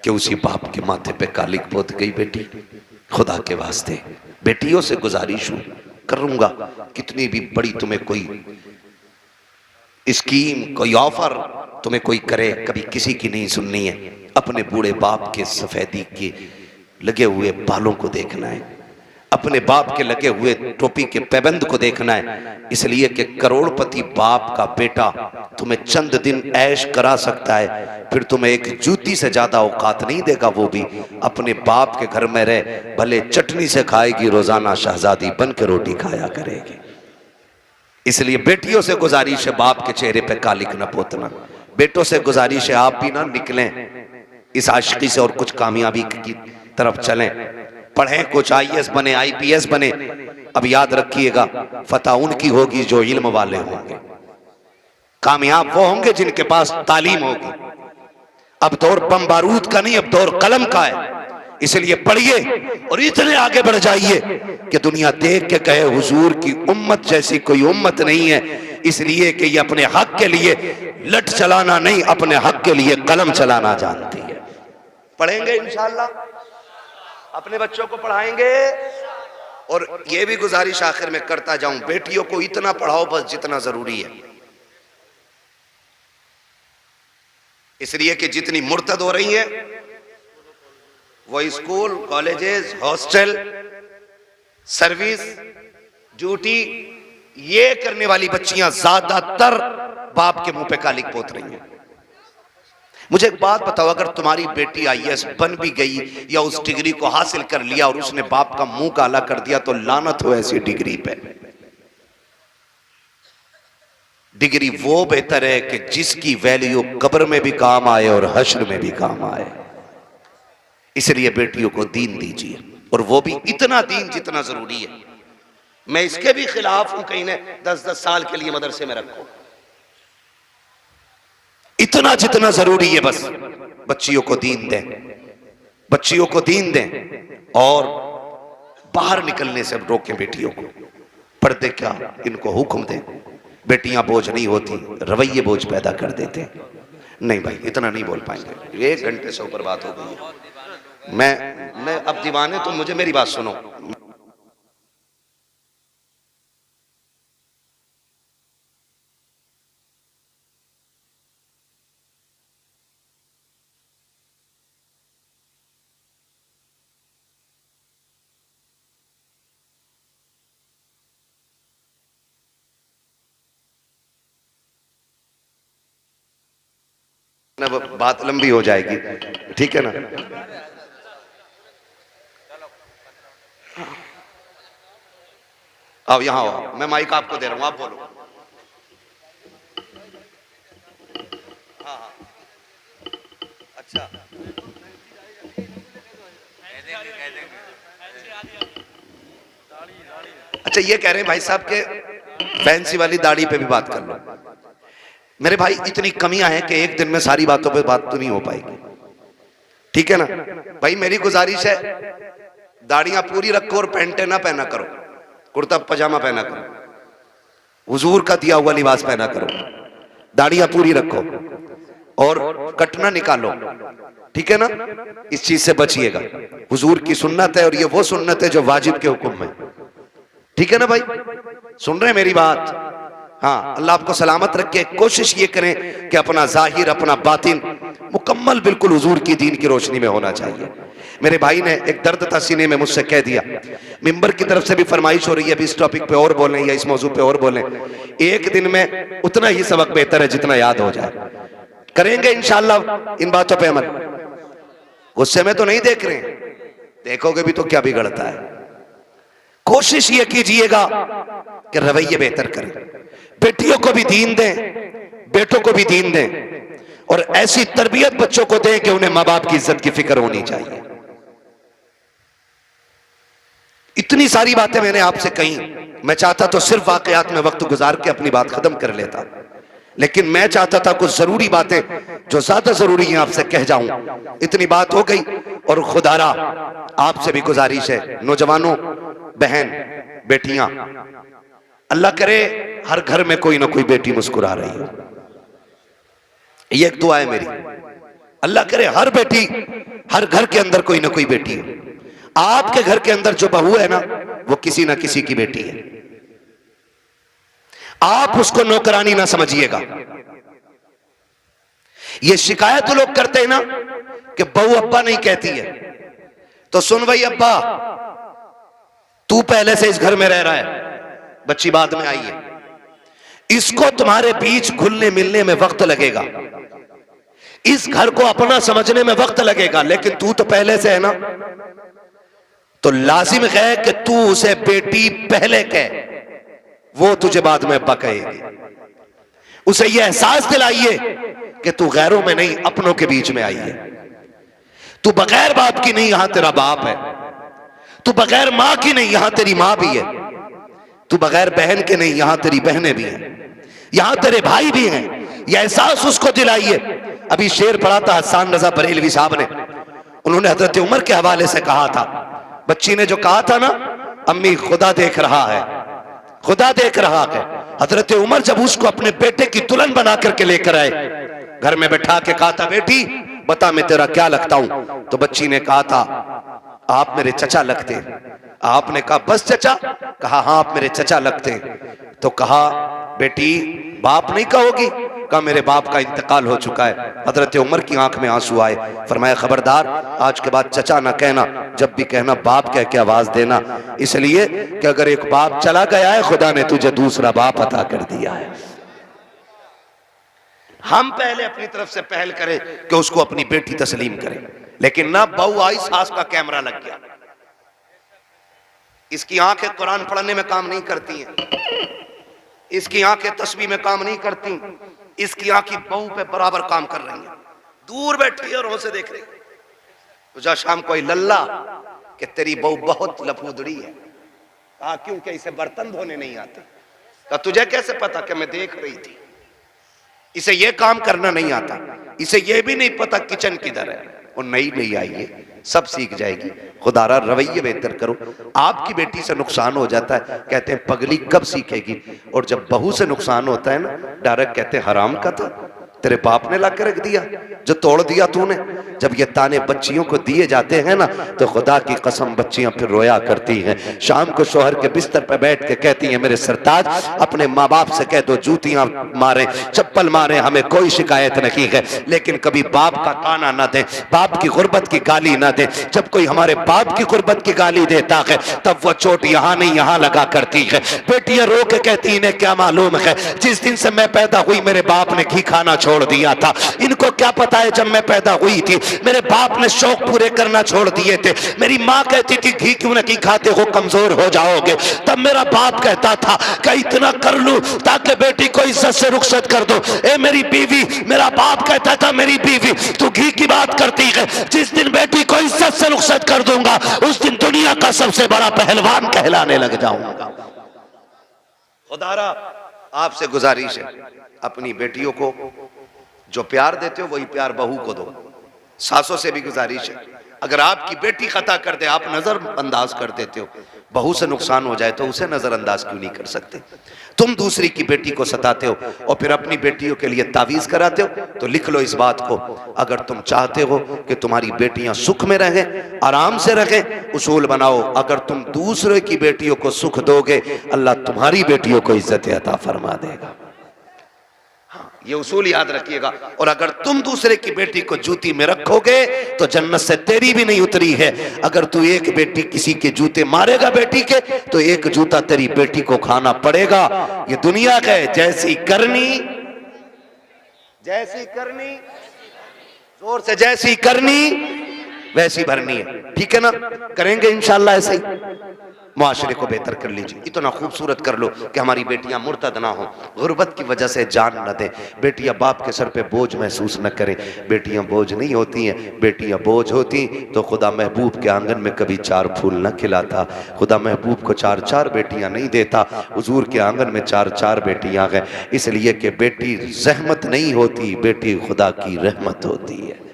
कि उसी बाप के माथे पे कालिक पोत गई बेटी। खुदा के वास्ते बेटियों से गुजारिश हूं करूंगा, कितनी भी बड़ी तुम्हें कोई स्कीम, कोई ऑफर तुम्हें कोई करे, कभी किसी की नहीं सुननी है। अपने बूढ़े बाप के सफेदी के लगे हुए बालों को देखना है, अपने बाप के लगे हुए टोपी के पैबंद को देखना है, इसलिए कि करोड़पति बाप का बेटा तुम्हें चंद दिन ऐश करा सकता है, फिर तुम्हें एक जूती से ज्यादा औकात नहीं देगा। वो भी अपने बाप के घर में रह, भले चटनी से खाएगी, रोजाना शहजादी बन के रोटी खाया करेगी। इसलिए बेटियों से गुजारिश है बाप के चेहरे पे कालिक न पोतना, बेटों से गुजारिश है आप भी ना निकलें इस आशिकी से और कुछ कामयाबी की तरफ चलें, पढ़ें, कुछ IAS बने, IPS बने। अब याद रखिएगा फतह उनकी होगी जो इल्म वाले होंगे, कामयाब वो होंगे जिनके पास तालीम होगी। अब दौर बम बारूद का नहीं, अब दौर कलम का है। इसलिए पढ़िए और इतने आगे बढ़ जाइए कि दुनिया देख के कहे हुजूर की उम्मत जैसी कोई उम्मत नहीं है, इसलिए कि ये अपने हक के लिए लठ चलाना नहीं, अपने हक के लिए कलम चलाना जानती है। पढ़ेंगे इंशाअल्लाह, अपने बच्चों को पढ़ाएंगे। और ये भी गुजारिश आखिर में करता जाऊं, बेटियों को इतना पढ़ाओ बस जितना जरूरी है, इसलिए कि जितनी मुर्तद हो रही है वो school, colleges, hostel, service, duty, ये करने वाली बच्चियां ज्यादातर बाप के मुंह पे कालिक पोत रही हैं। मुझे एक बात बताओ, अगर तुम्हारी बेटी IAS बन भी गई या उस डिग्री को हासिल कर लिया और उसने बाप का मुंह काला कर दिया, तो लानत हो ऐसी डिग्री पे। डिग्री वो बेहतर है कि जिसकी वैल्यू कब्र में भी काम आए और हश्र में भी काम आए। इसलिए बेटियों को दीन दीजिए, और वो भी इतना दीन जितना जरूरी है। मैं इसके भी खिलाफ हूं कहीं ने 10-10 साल के लिए मदरसे में रखो, इतना जितना जरूरी है बस बच्चियों को दीन दें, बच्चियों को दीन दें। और बाहर निकलने से रोकें बेटियों को। पर्दे क्या, इनको हुक्म दें। बेटियां बोझ नहीं होती, रवैये बोझ पैदा कर देते हैं। नहीं भाई, इतना नहीं बोल पाएंगे, 1 घंटे से ऊपर बात हो गई है। मैं अब दीवाने, तुम मुझे मेरी बात सुनो। ना बात लंबी हो जाएगी, ठीक है ना। आओ यहाँ आओ, मैं माइक आपको दे रहा हूँ, आप बोलो। हाँ हाँ, अच्छा अच्छा, ये कह रहे हैं भाई साहब के फैंसी वाली दाढ़ी पे भी बात कर लो। मेरे भाई, इतनी कमियां हैं कि एक दिन में सारी बातों पे बात तो नहीं हो पाएगी, ठीक है ना भाई। मेरी गुजारिश है, दाढ़ियां पूरी रखो और पैंटे ना पहना करो, कुर्ता पजामा पहना करो, हुजूर का दिया हुआ लिबास पहना करो। दाढ़ियां पूरी रखो और कटना निकालो, ठीक है ना। इस चीज से बचिएगा, हुजूर की सुन्नत है और ये वो सुन्नत है जो वाजिब के हुक्म में, ठीक है ना भाई। सुन रहे हैं मेरी बात? हाँ, अल्लाह आपको सलामत रखे। कोशिश ये करें कि अपना जाहिर, अपना बातिन मुकम्मल बिल्कुल हुजूर की दीन की रोशनी में होना चाहिए। मेरे भाई ने एक दर्द था सीने में, मुझसे कह दिया, मिंबर की तरफ से भी फरमाइश हो रही है अभी इस टॉपिक पे और बोलें या इस मौजू पे और बोलें। एक दिन में उतना ही सबक बेहतर है जितना याद हो जाए। करेंगे इंशाअल्लाह इन बातों पे अमल। गुस्से में तो नहीं देख रहे, देखोगे भी तो क्या बिगड़ता है। कोशिश ये कीजिएगा कि रवैये बेहतर करें, बेटियों को भी दीन दें, बेटों को भी दीन दें, और ऐसी तरबियत बच्चों को दें कि उन्हें माँ बाप की इज्जत की फिक्र होनी चाहिए। इतनी सारी बातें मैंने आपसे कही, मैं चाहता तो सिर्फ वाकयात में वक्त गुजार के अपनी बात खत्म कर लेता, लेकिन मैं चाहता था कुछ जरूरी बातें जो ज्यादा जरूरी हैं आपसे कह जाऊं। इतनी बात हो गई, और खुदारा आपसे भी गुजारिश है, नौजवानों, बहन, बेटियां, अल्लाह करे हर घर में कोई ना कोई बेटी मुस्कुरा रही हो। ये एक दुआ है मेरी, अल्लाह करे हर बेटी, हर घर के अंदर कोई ना कोई बेटी हो। आपके घर के अंदर जो बहू है ना, वो किसी ना किसी की बेटी है। आप उसको नौकरानी ना समझिएगा। ये शिकायत लोग करते हैं ना कि बहू अब्बा नहीं कहती है, तो सुन भाई अब्बा, तू पहले से इस घर में रह रहा है, बच्ची बाद में आई है, इसको तुम्हारे बीच घुलने मिलने में वक्त लगेगा, इस घर को अपना समझने में वक्त लगेगा, लेकिन तू तो पहले से है ना, तो लाजिम है कि तू उसे बेटी पहले कह, वो तुझे बाद में अब्बा कहेगी। उसे यह एहसास दिलाइए कि तू गैरों में नहीं, अपनों के बीच में आई है। तू बगैर बाप की नहीं, यहां तेरा बाप है। तू बगैर मां की नहीं, यहां तेरी मां भी है। तू बगैर बहन के नहीं, यहां तेरी बहनें भी हैं, यहां तेरे भाई भी हैं। यह एहसास उसको दिलाइए। अभी शेर पढ़ा था हसन रजा बरेलवी साहब ने, उन्होंने हजरत उमर के हवाले से कहा था, बच्ची ने जो कहा था ना, अम्मी खुदा देख रहा है, खुदा देख रहा है। हजरत उमर जब उसको अपने बेटे की दुल्हन बना करके लेकर आए, घर में बैठा के कहा था, बेटी बता मैं तेरा क्या लगता हूं? तो बच्ची ने कहा था, आप मेरे चचा लगते। आपने कहा बस चचा? कहा हाँ आप मेरे चचा लगते। तो कहा बेटी बाप नहीं कहोगी? कहा मेरे बाप का इंतकाल हो चुका है। हजरत उमर की आंख में आंसू आए, फरमाया खबरदार आज के बाद चचा ना कहना, जब भी कहना बाप कह के आवाज देना, इसलिए कि अगर एक बाप चला गया है, खुदा ने तुझे दूसरा बाप अता कर दिया है। हम पहले अपनी तरफ से पहल करें कि उसको अपनी बेटी तस्लीम करें, लेकिन ना बहू आई, सास का कैमरा लग गया। इसकी आंखें कुरान पढ़ने में काम नहीं करती हैं, इसकी आंखें तस्बीह में काम नहीं करती, इसकी आंखें बहू पे बराबर काम कर रही हैं, दूर बैठी है और से देख रही। तो जा शाम कोई लल्ला कि तेरी बहू बहुत लफूदड़ी है। कहा क्योंकि इसे बर्तन धोने नहीं आते। कहा तुझे कैसे पता? कि मैं देख रही थी। इसे ये काम करना नहीं आता, इसे ये भी नहीं पता किचन किधर है, और नई नई आई है, सब सीख जाएगी। खुदारा रवैये बेहतर करो। आपकी बेटी से नुकसान हो जाता है, कहते हैं पगली कब सीखेगी, और जब बहू से नुकसान होता है ना, डायरेक्ट कहते हैं हराम का था, तेरे बाप ने ला के रख दिया, जो तोड़ दिया तूने। जब ये ताने बच्चियों को दिए जाते हैं ना, तो खुदा की कसम बच्चियां फिर रोया करती हैं। शाम को शोहर के बिस्तर पर बैठ के कहती हैं, मेरे सरताज अपने माँ बाप से कह दो जूतियां मारे, चप्पल मारे, हमें कोई शिकायत नहीं है, लेकिन कभी बाप का ताना ना दे, बाप की गुर्बत की गाली ना दे। जब कोई हमारे बाप की गुर्बत की गाली देता है, तब वो चोट यहाँ नहीं यहाँ लगा करती है। बेटियां रो के कहती, इन्हें क्या मालूम है, जिस दिन से मैं पैदा हुई मेरे बाप ने घी खाना छोड़ दिया था। इनको क्या पता है जब मैं पैदा हुई थी मेरे बाप ने शौक पूरे करना छोड़ दिए थे। मेरी माँ कहती थी घी क्यों नहीं खाते हो, कमजोर हो जाओगे। तब मेरा बाप कहता था कि इतना कर लूं ताकि बेटी को इज्जत से रुखसत कर दो। ए मेरी बीवी, मेरा बाप कहता था मेरी बीवी तू घी की बात करती है, जिस दिन बेटी को इज्जत से रुखसत कर दूंगा उस दिन दुनिया का सबसे बड़ा पहलवान कहलाने लग जाऊंगा। खुदारा आपसे गुजारिश है, अपनी बेटियों को जो प्यार देते हो वही प्यार बहू को दो। सासों से भी गुजारिश है, अगर आपकी बेटी खता कर दे आप नजरअंदाज कर देते हो, बहू से नुकसान हो जाए तो उसे नजरअंदाज क्यों नहीं कर सकते। तुम दूसरी की बेटी को सताते हो और फिर अपनी बेटियों के लिए तावीज कराते हो, तो लिख लो इस बात को, अगर तुम चाहते हो कि तुम्हारी बेटियां सुख में रहें, आराम से रहें, उसूल बनाओ, अगर तुम दूसरे की बेटियों को सुख दोगे अल्लाह तुम्हारी बेटियों को इज्जत अता फरमा देगा। ये उसूल याद रखिएगा। और अगर तुम दूसरे की बेटी को जूती में रखोगे तो जन्नत से तेरी भी नहीं उतरी है। अगर तू एक बेटी किसी के जूते मारेगा बेटी के, तो एक जूता तेरी बेटी को खाना पड़ेगा। ये दुनिया का है, जैसी करनी जोर से जैसी करनी वैसी भरनी है, ठीक है ना। करेंगे इंशाल्लाह ऐसे ही, मुआशरे को बेहतर कर लीजिए, इतना खूबसूरत कर लो कि हमारी बेटियां मुर्तद ना हो, गुर्बत की वजह से जान न दें, बेटियां बाप के सर पे बोझ महसूस न करें। बेटियां बोझ नहीं होती हैं, बेटियां बोझ होती तो खुदा महबूब के आंगन में कभी 4 फूल न खिलाता, खुदा महबूब को 4-4 बेटियां नहीं देता, हुजूर के आंगन में 4-4 बेटियां हैं। इसलिए कि बेटी जहमत नहीं होती, बेटी खुदा की रहमत होती है।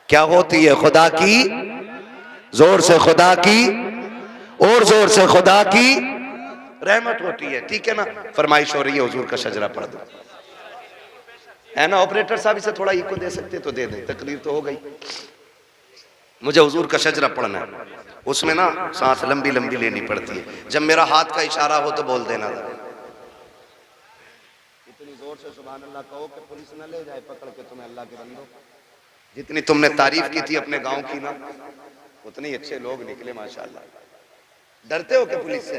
क्या होती है? खुदा की, जोर से खुदा की और जोर से खुदा की रहमत होती है, ठीक है ना। फरमाइश हो रही है हुजूर का शजरा पढ़ दो, है ना। ऑपरेटर साहब इसे थोड़ा इको दे सकते तो दे दें, तकरीर तो हो गई। मुझे हुजूर का शजरा पढ़ना है, उसमें ना सांस लंबी लंबी लेनी पड़ती है। जब मेरा हाथ का इशारा हो तो बोल देना, इतनी जोर से सुभान अल्लाह कहो कि पुलिस न ले जाए पकड़ के तुम्हें। अल्लाह के बंदो, जितनी तुमने तारीफ की थी अपने गांव की ना, उतने अच्छे लोग निकले माशाल्लाह। डरते हो क्या पुलिस से?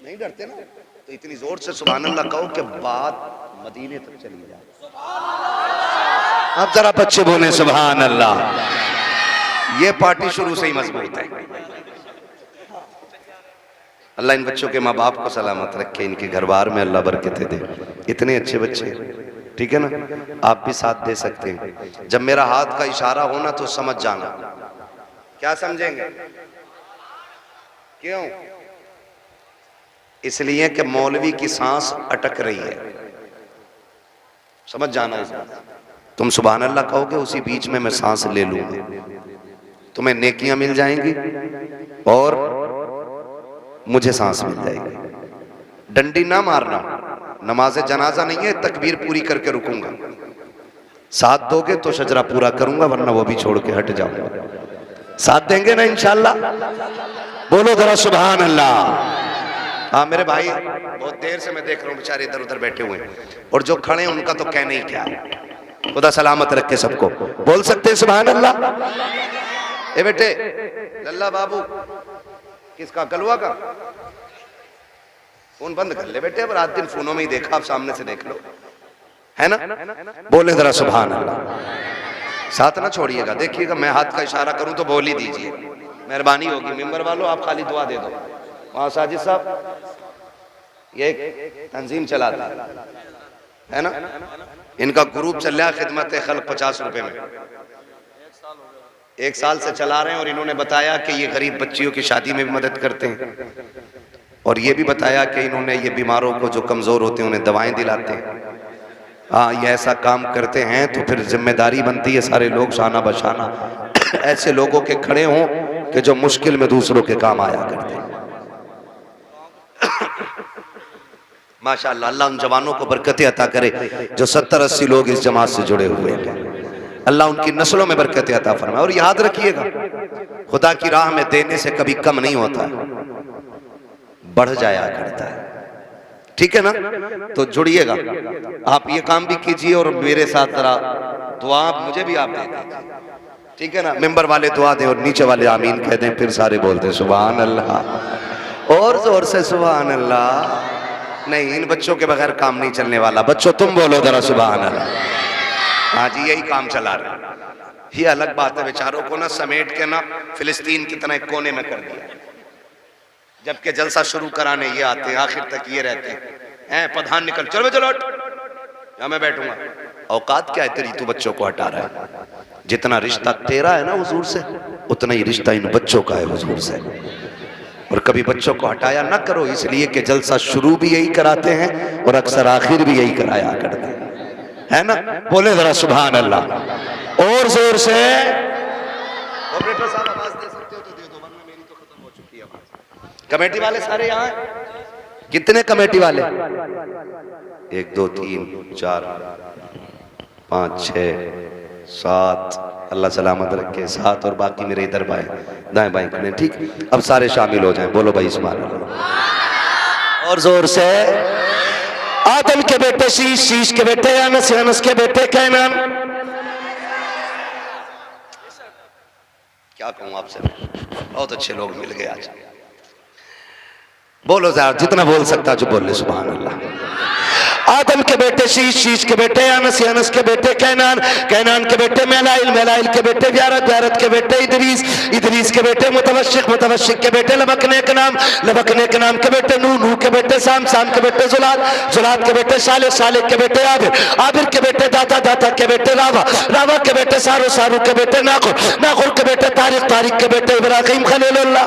नहीं डरते ना, तो इतनी जोर से सुभान अल्लाह कहो कि बात मदीने तक चली जाए। अब जरा बच्चे बोले सुभान अल्लाह। ये पार्टी शुरू से ही मजबूत है। अल्लाह इन बच्चों के माँ बाप को सलामत रखे, इनके घर बार में अल्लाह बरकतें दे। इतने अच्छे बच्चे, ठीक है ना। आप भी साथ दे सकते हैं। जब मेरा हाथ का इशारा होना तो समझ जाना। क्या समझेंगे? क्यों? इसलिए कि मौलवी की सांस अटक रही है, समझ जाना। तुम सुभान अल्लाह कहोगे, उसी बीच में मैं सांस ले लूंगा, तुम्हें नेकियां मिल जाएंगी और मुझे सांस मिल जाएगी। डंडी ना मारना, नमाज जनाजा नहीं है, तकबीर पूरी करके रुकूंगा। साथ दोगे तो शजरा पूरा करूंगा, वरना वो भी छोड़ के हट जाऊंगा। साथ देंगे ना इंशाल्लाह? बोलो जरा सुभान अल्लाह। हाँ मेरे भाई, बहुत देर से मैं देख रहा हूँ बेचारे इधर उधर बैठे हुए हैं, और जो खड़े हैं उनका तो कहने ही क्या है। खुदा सलामत रखे सबको। बोल सकते हैं सुभान अल्लाह? ए बेटे लल्ला बाबू, किसका? कलवा का। फोन बंद कर ले बेटे, अब रात दिन फोनों में ही देखा, आप सामने से देख लो, है ना। बोले जरा सुभान अल्लाह। साथ ना छोड़िएगा, देखिएगा मैं हाथ का इशारा करूं तो बोल ही दीजिए, मेहरबानी होगी। मेंबर वालों आप खाली दुआ दे दो। वहां साजिद साहब ये तंजीम चलाता है ना, इनका ग्रुप चल रहा है खिदमत खल्क 50 रुपए में, 1 साल से चला रहे हैं। और इन्होंने बताया कि ये गरीब बच्चियों की शादी में भी मदद करते हैं, और ये भी बताया कि इन्होंने ये बीमारों को जो कमजोर होते हैं उन्हें दवाएं दिलाते हैं। हाँ, ये ऐसा काम करते हैं तो फिर जिम्मेदारी बनती है सारे लोग शाना बशाना ऐसे लोगों के खड़े हों कि जो मुश्किल में दूसरों के काम आया करते हैं। माशाअल्लाह, अल्लाह उन जवानों को बरकत अता करे जो 70-80 लोग इस जमात से जुड़े हुए हैं। अल्लाह उनकी नस्लों में बरकत अता फरमाए। और याद रखिएगा, खुदा की राह में देने से कभी कम नहीं होता है, बढ़ जाया करता है। ठीक है ना? तो जुड़िएगा, आप ये काम भी कीजिए और मेरे साथ जरा दुआ मुझे भी आप दे दीजिए। ठीक है ना? मेंबर वाले दुआ दें और नीचे वाले आमीन कह दें, फिर सारे बोलते सुभान अल्लाह और जोर से सुभान अल्लाह। नहीं, इन बच्चों के बगैर काम नहीं चलने वाला। बच्चों तुम बोलो जरा सुभान अल्लाह। हाँ जी, यही काम चला रहे। ये अलग बात है, बेचारों को ना समेट के ना फिलिस्तीन की तरह एक कोने में कर दिया, जबकि जलसा शुरू कराने ये आते हैं, आखिर तक ये रहते हैं। प्रधान निकल, चलो चलो या मैं बैठूंगा। औकात क्या है तेरी, तू बच्चों को हटा रहा है। जितना रिश्ता तेरा है ना हुजूर से, उतना ही रिश्ता इन बच्चों का है हुजूर से। और कभी बच्चों को हटाया ना करो, इसलिए कि जलसा शुरू भी यही कराते हैं और अक्सर आखिर भी यही कराया करते हैं, है ना? बोले जरा सुभान अल्लाह और जोर से। ऑपरेटर साहब आवाज दे सकते हो तो दे दो, वरना मेरी तो खत्म हो चुकी है आवाज। कमेटी वाले सारे यहाँ हैं? कितने कमेटी वाले? 1 2 3 4 5 6 7, अल्लाह सलामत रखे। 7 और बाकी मेरे इधर दाएं बाएं खड़े। ठीक, अब सारे शामिल हो जाएं। बोलो भाई सुभान अल्लाह और जोर से। आदम के बेटे शीश, शीश के बेटे अनस, अनस के बेटे कैनान। क्या कहूं आपसे, बहुत अच्छे लोग मिल गए आज। बोलो जरा, जितना बोल सकता जो बोल ले सुभान अल्लाह। आदम के बेटे शीश, शीश के बेटे अनस, अनस के बेटे कैनान, कैनान के बेटे मेलाइल, मेलाइल के बेटे व्यारत, व्यारत के बेटे इदरीस, इदरीस के बेटे मुतवशिक, मुतवशिक के बेटे लबकने के नाम, लबकने के नाम के बेटे नूह, नूह के बेटे साम, साम के बेटे जुलाद, जुलाद के बेटे साले, साले के बेटे आबिर, आबिर के बेटे दाता, दाता के बेटे रावा, रावा के बेटे सारू, सारू के बेटे नाखुर, नाखुर के बेटे तारिक, तारिक के बेटे इब्राहिम खलीलुल्लाह,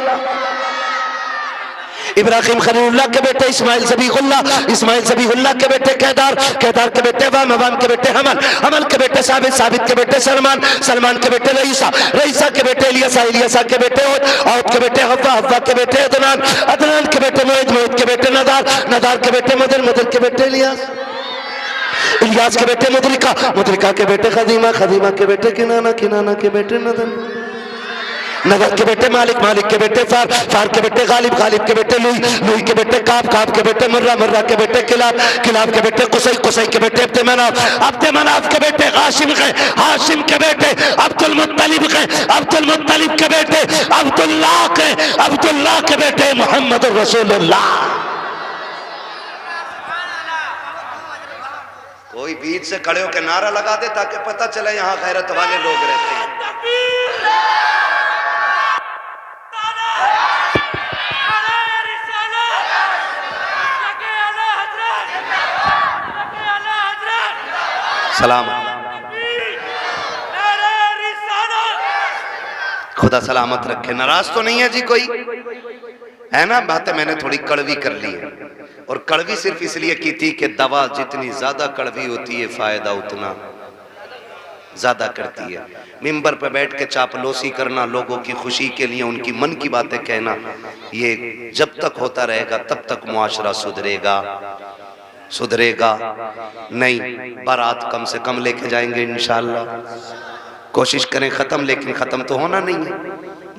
इब्राहिम खलीलुल्लाह के बेटे इस्माइल ज़बीहुल्लाह, इस्माइल ज़बीहुल्लाह के बेटे केदार, केदार के बेटे वाम, वाम के बेटे हमल, हमल के बेटे साबित, साबित के बेटे सलमान, सलमान के बेटे रईसा, रईसा के बेटे इलियासा, इलियासा के बेटे औद, औद के बेटे हव्वा, हव्वा के बेटे अदनान, अदनान के बेटे मोइद, मोइद के बेटे नदार, नदार के बेटे मुदर, मुदर के बेटे इलियास, इलियास के बेटे मुदरिका, मुदरिका के बेटे खदीमा, खदीमा के बेटे किनाना, किनाना के बेटे नदन, नगर के बेटे मालिक, मालिक के बेटे फार, फार के बेटे गालिब, गालिब के बेटे लुई, लुई के बेटे काब, काब के बेटे मुर्रा, मुर्रा के बेटे किलाब, किलाब के बेटे कुसै, कुसै के बेटे अब्दे मनाफ, अब्दे मनाफ के बेटे हाशिम के, हाशिम के बेटे अब्दुल मुत्तलिब के, अब्दुल मुत्तलिब के बेटे अब्दुल्लाह के, अब्दुल्लाह के बेटे मोहम्मद रसूलुल्लाह। कोई बीच से खड़े होकर नारा लगा दे ताकि पता चले यहाँ गैरत वाले लोग रहते हैं। सलाम, खुदा सलामत रखे। नाराज तो नहीं है जी कोई, है ना? बातें मैंने थोड़ी कड़वी कर ली है, और कड़वी सिर्फ इसलिए की थी कि दवा जितनी ज्यादा कड़वी होती है फायदा उतना ज्यादा करती है। मिंबर पर बैठ के चापलूसी करना, लोगों की खुशी के लिए उनकी मन की बातें कहना, ये जब तक होता रहेगा तब तक मुआशरा सुधरेगा, सुधरेगा नहीं। बारात कम से कम लेके जाएंगे इंशाअल्लाह, कोशिश करें खत्म, लेकिन खत्म तो होना नहीं है,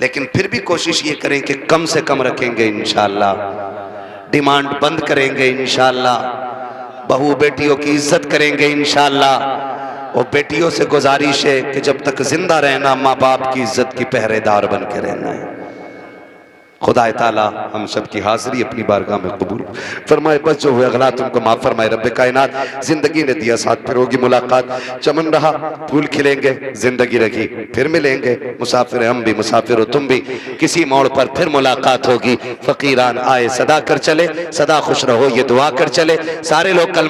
लेकिन फिर भी कोशिश ये करें कि कम से कम रखेंगे इंशाअल्लाह। डिमांड बंद करेंगे इंशाअल्लाह, बहू बेटियों की इज्जत करेंगे इंशाअल्लाह। और बेटियों से गुजारिश है कि जब तक जिंदा रहना माँ बाप की इज्जत की पहरेदार बन के रहना है। खुदा ताला हम सब की हाजिरी अपनी बारगाह में कबूल फरमाए। बस जो हुए गलत उनको माफ फरमाए। रब्बे कायनात जिंदगी ने दिया साथ, फिर होगी मुलाकात, चमन रहा फूल खिलेंगे, जिंदगी रखी फिर मिलेंगे। मुसाफिर हम भी, मुसाफिर हो तुम भी, किसी मोड़ पर फिर मुलाकात होगी। फकीरान आए सदा कर चले, सदा खुश रहो ये दुआ कर चले। सारे लोग कल